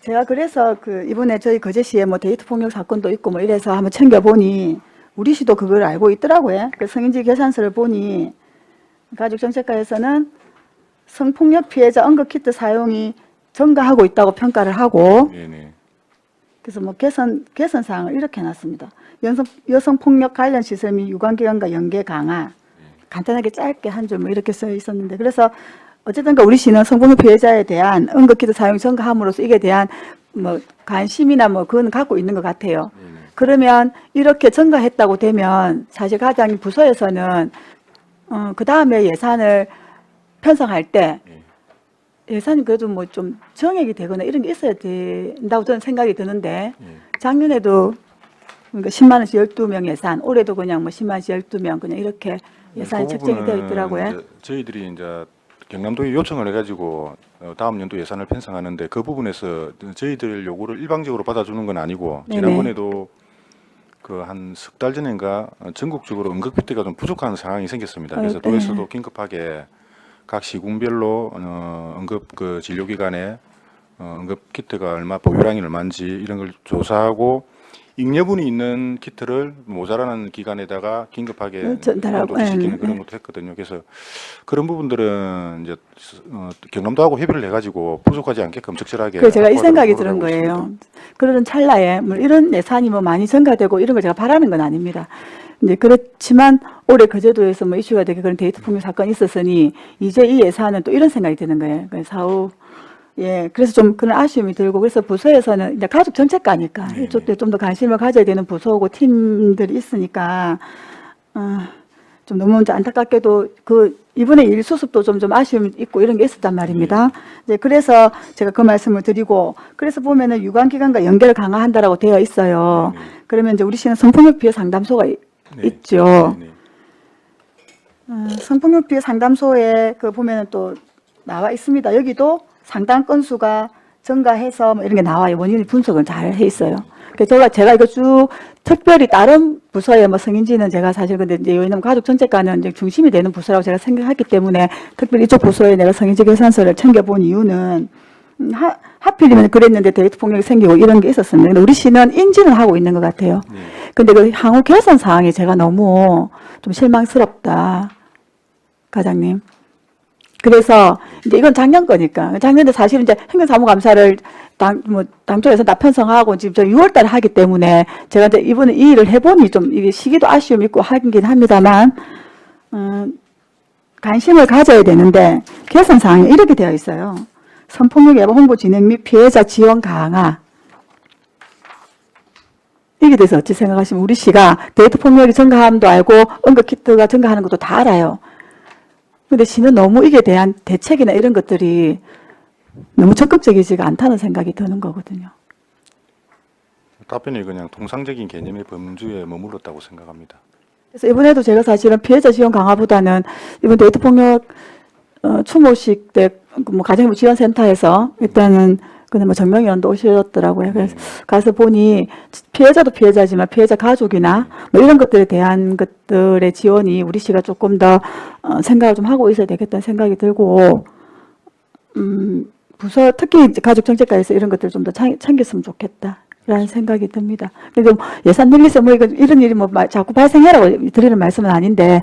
제가 그래서 그 이번에 저희 거제시에 뭐 데이트 폭력 사건도 있고 뭐 이래서 한번 챙겨보니 우리 시도 그걸 알고 있더라고요. 그 성인지 계산서를 보니 가족정책과에서는 성폭력 피해자 응급키트 사용이 증가하고 있다고 평가를 하고
네네.
그래서 뭐 개선 사항을 이렇게 해놨습니다. 여성 폭력 관련 시설 및 유관기관과 연계 강화. 간단하게 짧게 한 줄 뭐 이렇게 써 있었는데 그래서 어쨌든가 우리 시는 성폭력 피해자에 대한 응급키트 사용 증가함으로써 이게 대한 뭐 관심이나 뭐 그건 갖고 있는 것 같아요. 그러면 이렇게 증가했다고 되면 사실 가장 부서에서는 그 다음에 예산을 편성할 때 예산이 그래도 뭐 좀 정액이 되거나 이런 게 있어야 된다고 저는 생각이 드는데 작년에도 그러니까 10만 원씩 12명 예산, 올해도 그냥 뭐 10만 원씩 12명 그냥 이렇게 예산이
그
책정이 되어
부분은
있더라고요.
이제 저희들이 이제 경남도에 요청을 해가지고 다음 연도 예산을 편성하는데 그 부분에서 저희들 요구를 일방적으로 받아주는 건 아니고
네네.
지난번에도 그 한 석 달 전인가 전국적으로 응급키트가 좀 부족한 상황이 생겼습니다. 그래서
네.
도에서도 긴급하게 각 시군별로 응급 그 진료기관에 응급키트가 얼마 보유량이 얼마인지 이런 걸 조사하고 잉여분이 있는 키트를 모자라는 기관에다가 긴급하게
전달하고,
조치시키는
네.
그런 것도 했거든요. 그래서 그런 부분들은 이제 경남도하고 협의를 해가지고 부족하지 않게끔 적절하게.
그 제가 이
확보하도록
생각이
노력하고
드는 거예요.
있습니다.
그러는 찰나에 뭐 이런 예산이 뭐 많이 증가되고 이런 걸 제가 바라는 건 아닙니다. 이제 그렇지만 올해 거제도에서 뭐 이슈가 되게 그런 데이트 폭력 사건이 있었으니 이제 이 예산은 또 이런 생각이 드는 거예요. 그 사후 예, 그래서 좀 그런 아쉬움이 들고 그래서 부서에서는 이제 가족 정책과니까 이쪽도 좀 더 관심을 가져야 되는 부서고 팀들이 있으니까 좀 너무 이제 안타깝게도 그 이번에 일 수습도 좀 아쉬움이 있고 이런 게 있었단 말입니다. 이제 그래서 제가 그 말씀을 드리고 그래서 보면은 유관기관과 연결을 강화한다라고 되어 있어요. 그러면 이제 우리 시는 성폭력 피해 상담소가 있죠.
네.
성폭력 피해 상담소에 그 보면은 또 나와 있습니다. 여기도 상담 건수가 증가해서 뭐 이런 게 나와요. 원인이 분석을 잘 해 있어요. 그래서 제가 이거 쭉 특별히 다른 부서의 뭐 성인지는 제가 사실 근데 이제 왜냐면 가족정책과는 이제 중심이 되는 부서라고 제가 생각했기 때문에 특별히 이쪽 부서에 내가 성인지 계산서를 챙겨본 이유는 하필이면 그랬는데 데이트 폭력이 생기고 이런 게 있었습니다. 근데 우리 시는 인지는 하고 있는 것 같아요. 근데 그 향후 개선 사항이 제가 너무 좀 실망스럽다, 과장님. 그래서 이제 이건 작년 거니까 작년에 사실은 이제 행정사무감사를 당초에서 다 편성하고 지금 저 6월 달에 하기 때문에 제가 이제 이번에 이 일을 해보니 좀 이게 시기도 아쉬움 있고 하긴 합니다만 관심을 가져야 되는데 개선 사항이 이렇게 되어 있어요. 성폭력 예방 홍보 진행 및 피해자 지원 강화. 이게 대해서 어찌 생각하시면 우리 시가 데이트 폭력이 증가함도 알고 응급키트가 증가하는 것도 다 알아요. 근데 시는 너무 이게 대한 대책이나 이런 것들이 너무 적극적이지가 않다는 생각이 드는 거거든요.
답변이 그냥 통상적인 개념의 범주에 머물렀다고 생각합니다.
그래서 이번에도 제가 사실은 피해자 지원 강화보다는 이번 데이트 폭력 추모식 때 뭐 가정부 지원센터에서 일단은 그냥 뭐 정명위원도 오셨더라고요. 그래서 가서 보니 피해자도 피해자지만 피해자 가족이나 뭐 이런 것들에 대한 것들의 지원이 우리 시가 조금 더 생각을 좀 하고 있어야 되겠다는 생각이 들고 부서 특히 이제 가족정책과에서 이런 것들 좀 더 챙겼으면 좋겠다라는 생각이 듭니다. 그래서 예산 늘리서 뭐 이런 일이 뭐 자꾸 발생해라고 드리는 말씀은 아닌데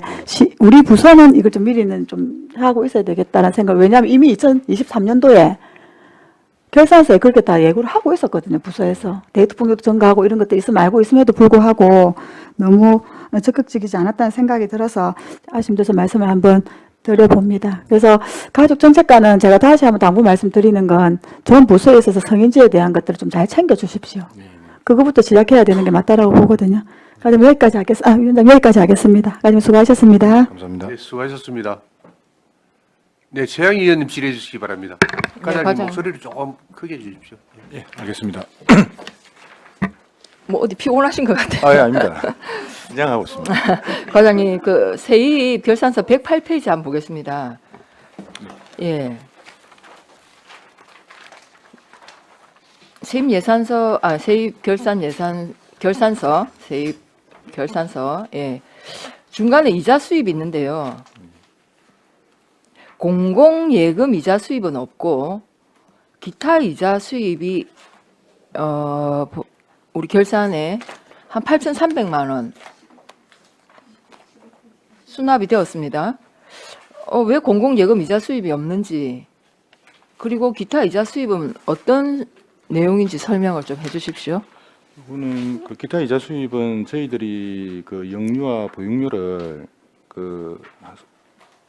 우리 부서는 이걸 좀 미리는 좀 하고 있어야 되겠다라는 생각. 왜냐하면 이미 2023년도에 결산서에 그렇게 다 예고를 하고 있었거든요. 부서에서 데이트 폭력도 증가하고 이런 것들이 있으면 알고 있음에도 불구하고 너무 적극적이지 않았다는 생각이 들어서 아쉬움돼서 말씀을 한번 드려봅니다. 그래서 가족정책과는 제가 다시 한번 당부 말씀드리는 건 전 부서에 있어서 성인지에 대한 것들을 좀 잘 챙겨주십시오. 그거부터 시작해야 되는 게 맞다라고 보거든요. 가장 여기까지 위원장 여기까지 하겠습니다. 가장 수고하셨습니다.
감사합니다.
네, 수고하셨습니다. 네, 최양희 의원님 질의해 주시기 바랍니다. 과장님
과장.
목소리를 조금 크게 해주십시오.
예, 알겠습니다.
뭐 어디 피곤하신 것 같아요.
아, 예, 아닙니다. 긴장하고 있습니다.
과장님 그 세입 결산서 108페이지 한번 보겠습니다. 예. 세입 예산서 세입 결산서 세입 결산서 예. 중간에 이자 수입이 있는데요. 공공예금 이자 수입은 없고 기타 이자 수입이 우리 결산에 한 8,300만 원 수납이 되었습니다. 왜 공공예금 이자 수입이 없는지 그리고 기타 이자 수입은 어떤 내용인지 설명을 좀 해주십시오.
이거는 그 기타 이자 수입은 저희들이 그 영유아 보육료를 그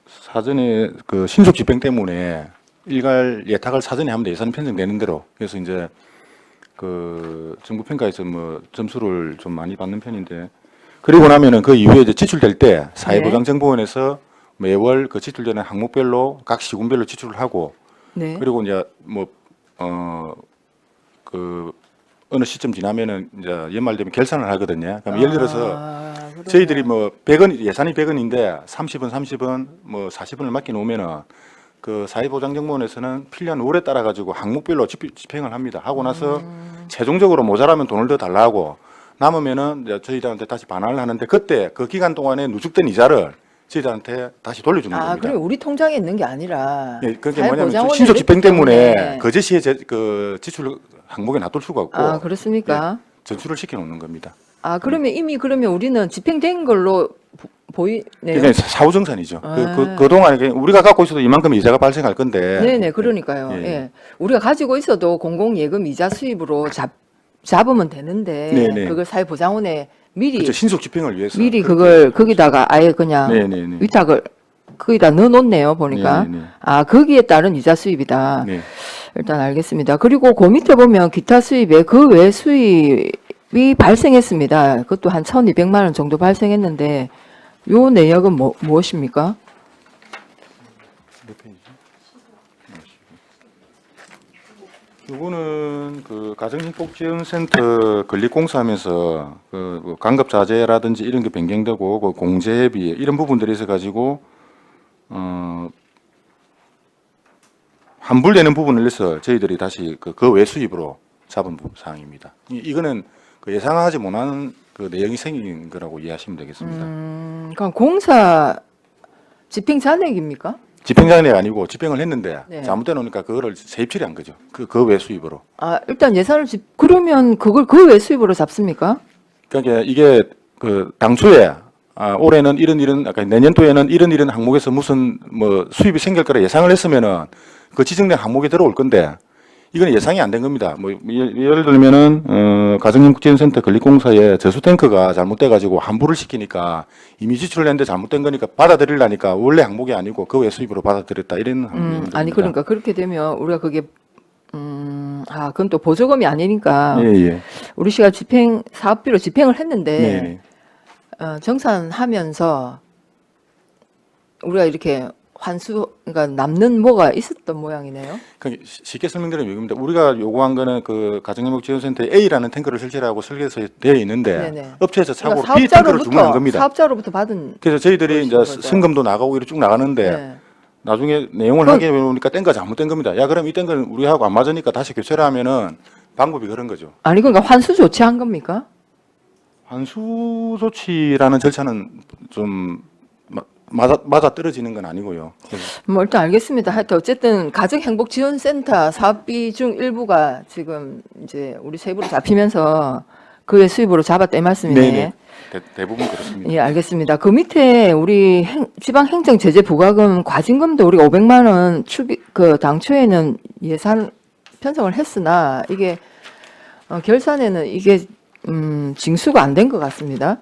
사전에 그 신속 집행 때문에 일괄 예탁을 사전에 하면 예산이 편성되는 대로 그래서 이제 그 정부 평가에서 뭐 점수를 좀 많이 받는 편인데 그리고 나면은 그 이후에 이제 지출될 때 사회보장정보원에서 매월 그 지출되는 항목별로 각 시군별로 지출을 하고
네.
그리고 이제 그 어느 시점 지나면은 이제 연말 되면 결산을 하거든요. 그럼 예를 들어서
그러네요.
저희들이 뭐 100원 예산이 100원인데 30원, 30원, 뭐 40원을 맡겨 놓으면은 그 사회보장정보원에서는 필요한 월에 따라 가지고 항목별로 집행을 합니다. 하고 나서 최종적으로 모자라면 돈을 더 달라 하고 남으면은 이제 저희들한테 다시 반환을 하는데 그때 그 기간 동안에 누적된 이자를 저희들한테 다시 돌려주는
아,
겁니다.
그럼 우리 통장에 있는 게 아니라
예, 그게 뭐냐면
사회보장원에
신속 집행
있기
때문에
때문에.
거제시에 그 지출 항목에 놔둘 수가 없고
아, 그렇습니까?
전출을 시켜놓는 겁니다.
아, 그러면 이미 그러면 우리는 집행된 걸로 보이네요.
그러니까 사후정산이죠.
아.
그동안에 우리가 갖고 있어도 이만큼 이자가 발생할 건데.
네네, 그러니까요.
예.
예. 우리가 가지고 있어도 공공예금 이자 수입으로 잡으면 되는데
네네.
그걸 사회보장원에 미리
그렇죠. 신속 집행을 위해서.
미리 그걸 거기다가 아예 그냥
네네네.
위탁을 거기다 넣어놓네요, 보니까.
네네네.
아, 거기에 따른 이자 수입이다.
네.
일단 알겠습니다. 그리고 그 밑에 보면 기타 수입에 그 외 수입이 발생했습니다. 그것도 한 1,200만 원 정도 발생했는데 요 내역은 무엇입니까?
몇 페이지? 이거는 그 가정幸福지원센터 건립공사하면서 그 강급자재라든지 이런 게 변경되고 그 공제비 이런 부분들이 있어 가지고 환불되는 부분을 위해서 저희들이 다시 그 외수입으로 잡은 사항입니다. 이거는 그 예상하지 못한 그 내용이 생긴 거라고 이해하시면 되겠습니다.
그럼 공사 집행 잔액입니까?
집행장애가 아니고 집행을 했는데
네.
잘못돼 놓으니까 그거를 세입 처리한 거죠. 그 외수입으로.
아, 일단 예산을 그러면 그걸 그 외 수입으로 잡습니까?
그러니까 이게 그 당초에 올해는 이런 아까 내년도에는 이런 항목에서 무슨 뭐 수입이 생길 거라 예상을 했으면은 그 지정된 항목에 들어올 건데 이건 예상이 안 된 겁니다. 뭐 예를 들면은 가정幸福지원센터 건립공사에 저수 탱크가 잘못돼 가지고 환불을 시키니까 이미 지출을 했는데 잘못된 거니까 받아들이려니까 원래 항목이 아니고 그 외 수입으로 받아들였다 이런 항목입니다.
아니 그러니까 그렇게 되면 우리가 그게 그건 또 보조금이 아니니까
예.
우리 시가 집행 사업비로 집행을 했는데
네.
정산하면서 우리가 이렇게 그러니까 남는 뭐가 있었던 모양이네요.
그러니까 쉽게 설명드리면 이겁니다. 우리가 요구한 거는 그 가정행복지원센터에 A라는 탱크를 설치하고 설계해서 되어 있는데
네네.
업체에서 착오로
그러니까
B 탱크를 주문한 겁니다.
사업자로부터 받은
그래서 저희들이 이제
그러신 거죠.
승금도 나가고 이렇게 쭉 나가는데
네.
나중에 내용을 하게 보니까 탱크가 잘못된 겁니다. 야 그럼 이 탱크는 우리하고 안 맞으니까 다시 교체를 하면은 방법이 그런 거죠.
아니 그러니까 환수 조치한 겁니까?
환수 조치라는 절차는 좀 맞아 떨어지는 건 아니고요. 그래서
뭐 일단 알겠습니다. 하여튼 어쨌든 가정행복지원센터 사업비 중 일부가 지금 이제 우리 세부로 잡히면서 그의 수입으로 잡았다 이 말씀이네.
네네. 대부분 그렇습니다.
예, 알겠습니다. 그 밑에 우리 지방행정제재부과금 과징금도 우리가 500만 원 당초에는 예산 편성을 했으나 이게 결산에는 이게 징수가 안 된 것 같습니다.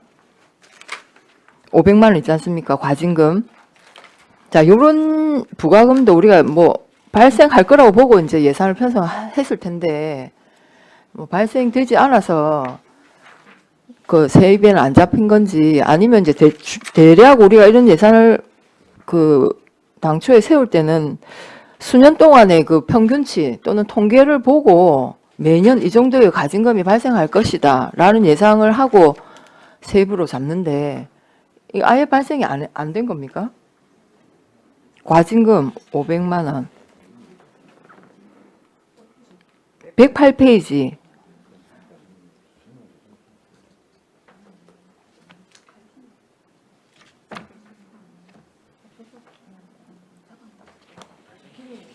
500만 원 있지 않습니까? 과징금. 자, 요런 부과금도 우리가 뭐 발생할 거라고 보고 이제 예산을 편성했을 텐데 뭐 발생되지 않아서 그 세입에는 안 잡힌 건지 아니면 이제 대략 우리가 이런 예산을 그 당초에 세울 때는 수년 동안의 그 평균치 또는 통계를 보고 매년 이 정도의 과징금이 발생할 것이다 라는 예상을 하고 세입으로 잡는데 이거 아예 발생이 안 된 겁니까? 과징금 500만 원 108페이지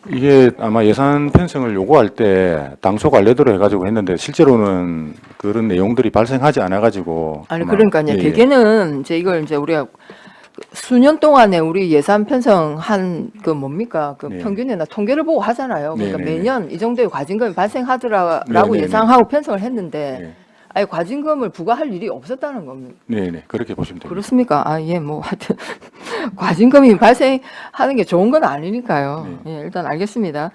이게 아마 예산 편성을 요구할 때 당초 관례대로 해가지고 했는데 실제로는 그런 내용들이 발생하지 않아가지고
아니
아마
그러니까요.
예, 예.
대개는 이제 이걸 이제 우리가 수년 동안에 우리 예산 편성한 그 뭡니까 그
네.
평균이나 통계를 보고 하잖아요. 그러니까
네, 네,
매년 이 정도의 과징금이 발생하더라라고
네, 네, 네.
예상하고 편성을 했는데
네.
아예 과징금을 부과할 일이 없었다는 겁니다.
네네 그렇게 보시면 됩니다.
그렇습니까? 아, 예, 뭐, 하여튼, 과징금이 발생하는 게 좋은 건 아니니까요.
네.
예, 일단 알겠습니다.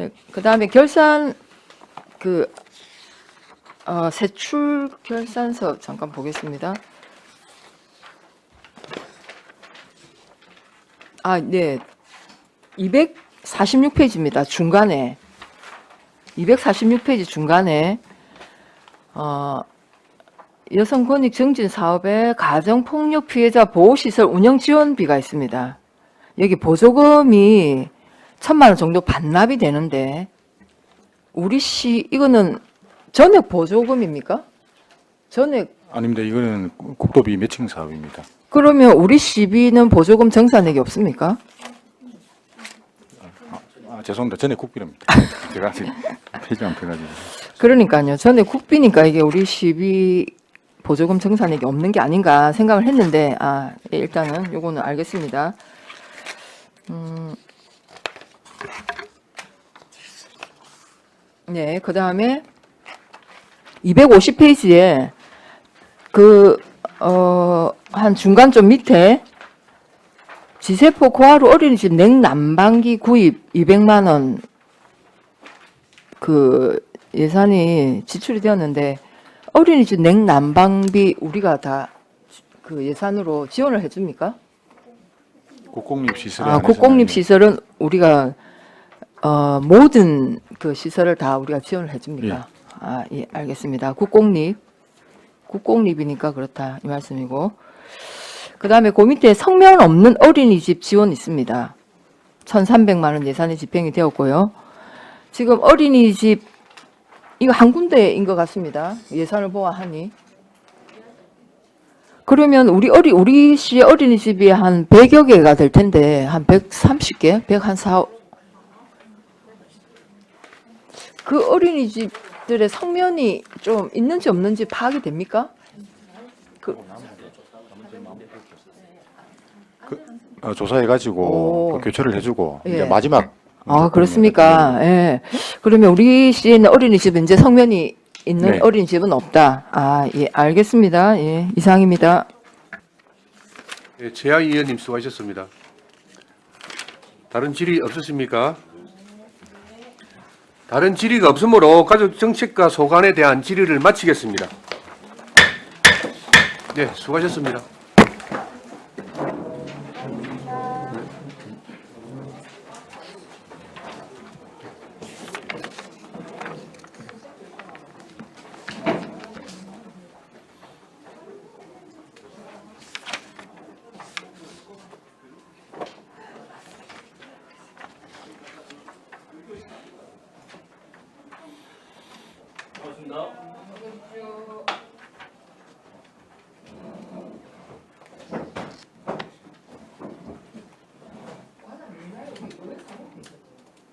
예, 그 다음에 결산, 세출 결산서 잠깐 보겠습니다. 아, 네. 246페이지입니다. 중간에 246페이지 중간에 여성 권익 증진 사업에 가정 폭력 피해자 보호 시설 운영 지원비가 있습니다. 여기 보조금이 1,000만 원 정도 반납이 되는데 우리 시 이거는 전액 보조금입니까? 전액.
아닙니다. 이거는 국도비 매칭 사업입니다.
그러면 우리 시비는 보조금 정산액이 없습니까?
죄송합니다. 전에 국비입니다. 제가 아직 페이지 안 펴가지고.
그러니까요. 전에 국비니까 이게 우리 시비 보조금 정산액이 없는 게 아닌가 생각을 했는데 일단은 요거는 알겠습니다. 네, 그 다음에 250페이지에 한 중간 좀 밑에 지세포 고하루 어린이집 냉난방기 구입 200만 원 그 예산이 지출이 되었는데 어린이집 냉난방비 우리가 다 그 예산으로 지원을 해줍니까?
국공립 시설.
국공립 시설은 우리가 모든 그 시설을 다 우리가 지원을 해줍니까? 예, 알겠습니다. 국공립이니까 그렇다 이 말씀이고. 그 다음에 그 밑에 성명 없는 어린이집 지원 있습니다. 1,300만 원 예산이 집행이 되었고요. 지금 어린이집 이거 한 군데인 것 같습니다. 예산을 보아하니. 그러면 우리 시의 어린이집이 한 100여 개가 될 텐데 한 130개? 104. 그 어린이집들의 성면이 좀 있는지 없는지 파악이 됩니까?
조사해가지고 교체를 해주고 이제 마지막.
그렇습니까? 예. 그러면 우리 시에는 어린이집은 이제 성면이 있는 어린이집은 없다. 예, 알겠습니다. 예, 이상입니다.
예, 최양 의원님 수고하셨습니다. 다른 질의 없으십니까? 다른 질의가 없으므로 가족정책과 소관에 대한 질의를 마치겠습니다. 네, 수고하셨습니다.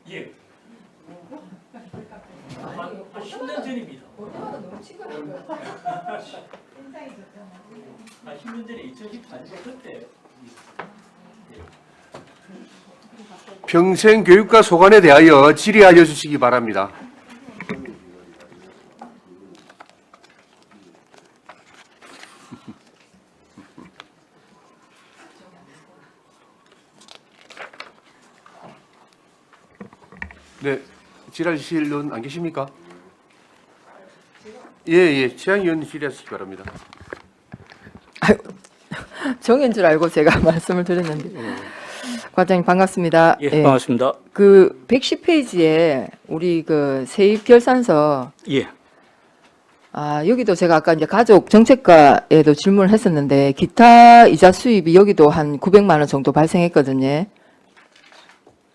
예. 10년 전입니다. 10년 전에 2014년 그때.
평생 교육과 소관에 대하여 질의하여 주시기 바랍니다. 네, 질의실은 안 계십니까? 예, 최양 의원 질의하시기 바랍니다.
정인 줄 알고 제가 말씀을 드렸는데. 과장님 반갑습니다.
예, 반갑습니다.
그 110페이지에 우리 그 세입 결산서.
예.
여기도 제가 아까 이제 가족 정책과에도 질문을 했었는데 기타 이자 수입이 여기도 한 900만 원 정도 발생했거든요.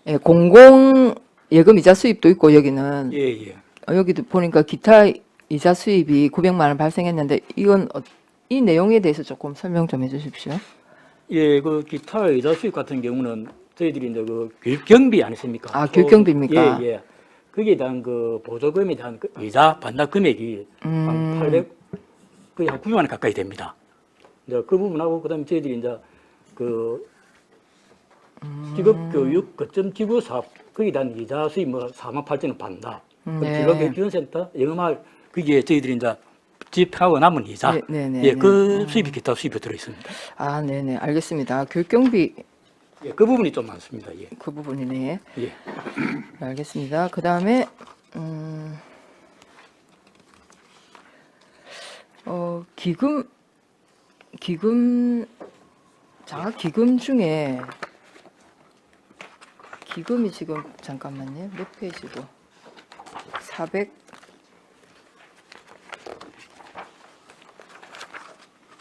예, 공공 예금 이자 수입도 있고 여기는.
예.
여기도 보니까 기타 이자 수입이 900만 원 발생했는데 이건 이 내용에 대해서 조금 설명 좀 해주십시오.
예, 그 기타 이자 수입 같은 경우는 저희들이 이제 그 교육 경비 아니십니까?
교육 경비입니까?
예. 거기에 대한 그 보조금에 대한 그 이자 반납 금액이 한 800, 거의 한 900만 원 가까이 됩니다. 이제 그 부분하고 그다음에 저희들이 이제 그 직업교육 거점 기구 사업 거기에 대한 이자 수입 뭐 48,000원 반납. 직업교육지원센터 영어말 거기에 저희들이 이제 집하고 남은 이자. 예, 그 수입이 기타 수입이 들어 있습니다.
네네, 알겠습니다. 교육 경비.
예, 그 부분이 좀 많습니다. 예.
그 부분이네.
예.
알겠습니다. 그 다음에 기금 중에 기금이 지금 잠깐만요. 몇 페이지고?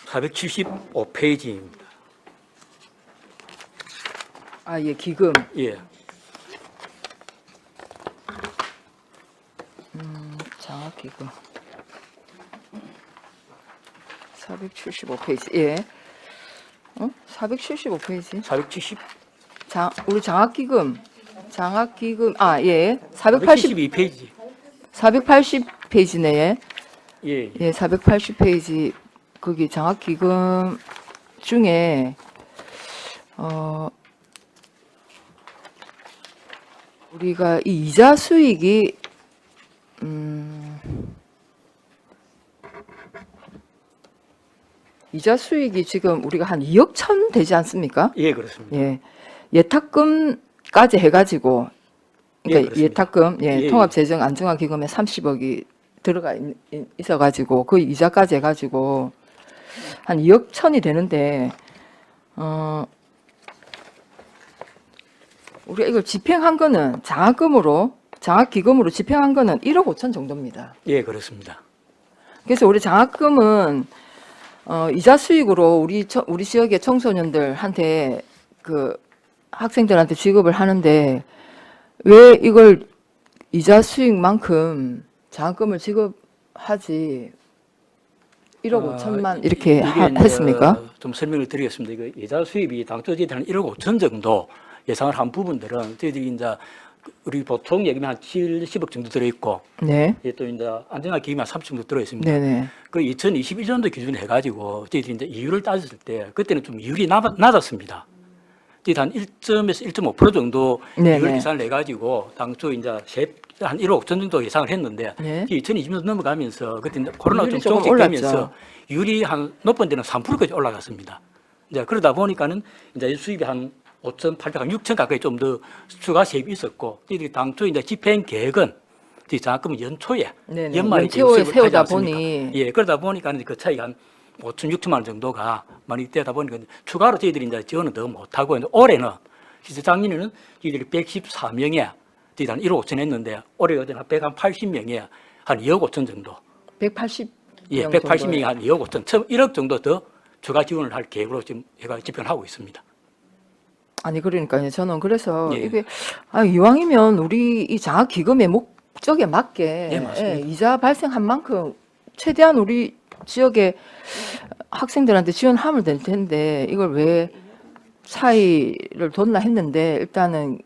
475페이지입니다.
아, 예, 기금.
예.
장학기금. 475페이지. 예. 475페이지.
470,
우리 장학기금. 아, 예. 480,
482페이지.
480페이지네. 예.
예.
예, 480페이지. 거기 장학기금 중에, 우리가 이 이자 수익이, 이자 수익이 지금 우리가 한 2억 천 되지 않습니까?
예, 그렇습니다.
예. 예탁금까지 해가지고, 그러니까
그렇습니다.
예탁금, 예,
예,
통합재정 안정화기금에 30억이 들어가 있어가지고, 그 이자까지 해가지고, 한 2억 천이 되는데, 우리가 이걸 집행한 거는 장학기금으로 집행한 거는 1억 5천 정도입니다.
예, 그렇습니다.
그래서 우리 장학금은 이자 수익으로 우리 지역의 청소년들한테 그 학생들한테 지급을 하는데 왜 이걸 이자 수익만큼 장학금을 지급하지 1억 5천만 이렇게
이게
했습니까?
좀 설명을 드리겠습니다. 이거 예자 수입이 당초지한 1억 5천 정도 예상을 한 부분들은 저희들이 이제 우리 보통 얘기면 한 70억 정도 들어있고,
네.
예, 또 이제 안전화 기금이 한 30 정도 들어있습니다.
네네.
그 2021년도 기준으로 해가지고 저희들이 이제 이율을 따졌을 때 그때는 좀 이율이 낮았습니다. 저희 한 1.에서 1.5% 정도
네네.
이율 계산을 해가지고 당초 이제 한 1억 5천 정도 예상을 했는데
네.
2020년 넘어가면서 그때 이제 코로나가 좀
이율이 조금
종식되면서
올랐죠.
이율이 한 높은 데는 3%까지 올라갔습니다. 이제 그러다 보니까는 이제 수입이 한 5,800, 한 6천 가까이 좀 더 추가 세입이 있었고, 저희들이 당초 이제 집행 계획은 저희 장학금은 연초에
네네.
연말에
연초에
수입을
세우다
하지 않습니까?
보니.
예, 그러다 보니까는 그 차이가 한 5천, 6천만 원 정도가 많이 되다 보니까 추가로 저희들이 이제 지원은 더 못하고, 올해는 실제 작년에는 저희들이 114명에 저희들 한 1억 5천 했는데 올해가 한 180명에 한 2억 5천 정도.
180명
예, 180명이 한 2억 5천, 처음 1억 정도 더 추가 지원을 할 계획으로 지금 제가 집행을 하고 있습니다.
아니 그러니까요. 저는 그래서
예.
이게 이왕이면 우리 이 장학기금의 목적에 맞게
예, 맞습니다.
이자 발생한 만큼 최대한 우리 지역의 학생들한테 지원하면 될 텐데 이걸 왜 차이를 뒀나 했는데 일단은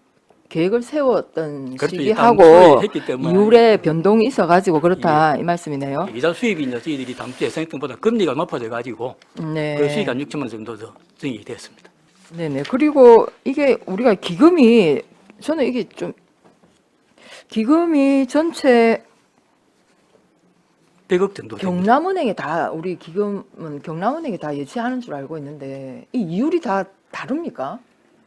계획을 세웠던
그렇죠.
시기하고
당초에 했기 때문에.
이후에 변동이 있어가지고 그렇다 이 말씀이네요.
이자 수입이 이제 저희들이 당초 예상했던 것보다 금리가 높아져 가지고
네.
그 수익이 한 6천만 원 정도 더 증이 됐습니다.
네네. 그리고 이게 우리가 기금이 저는 이게 좀 기금이 전체
100억 정도 됩니다.
경남은행에 다 우리 기금은 경남은행에 다 예치하는 줄 알고 있는데 이 이율이 다 다릅니까?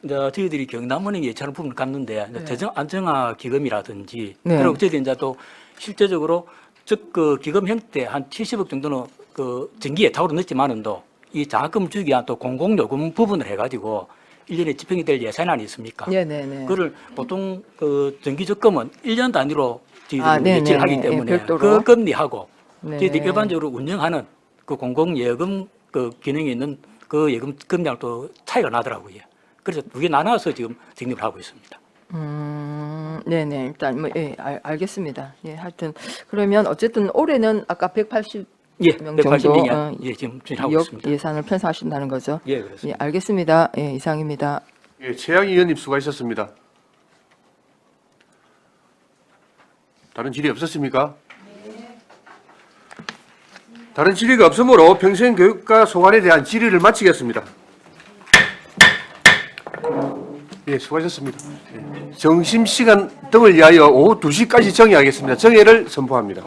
이제 저희들이 경남은행 예찰 부분을 갔는데 이제
네.
재정 안정화 기금이라든지
네.
그리고 저희들이 이제 또 실제적으로 즉 그 기금 형태 한 70억 정도는 그 정기 예탁으로 넣지만은도 이 장학금 주기 위한 또 공공요금 부분을 해가지고 1년에 집행이 될 예산안이 있습니까?
네네네.
그걸 보통 그 정기적금은 1년 단위로 저희들이
네네.
예치를 하기
예,
때문에
별도로.
그 금리하고
네.
저희들이 일반적으로 운영하는 그 공공예금 그 기능이 있는 그 예금 금리랑 또 차이가 나더라고요. 그래서 두 개 나눠서 지금 적립을 하고 있습니다.
네네. 일단 뭐 예, 알겠습니다. 예, 하여튼 그러면 어쨌든 올해는 아까 180명
예,
정도
180명이 예, 지금 진행하고
2억
있습니다.
예산을 편성하신다는 거죠.
예, 그렇습니다.
예, 알겠습니다. 예, 이상입니다.
예, 최양희 의원님 수고하셨습니다. 다른 질의 없었습니까? 다른 질의가 없으므로 평생교육과 소관에 대한 질의를 마치겠습니다. 예, 수고하셨습니다. 예, 점심시간 등을 위하여 오후 2시까지 정회하겠습니다. 정회를 선포합니다.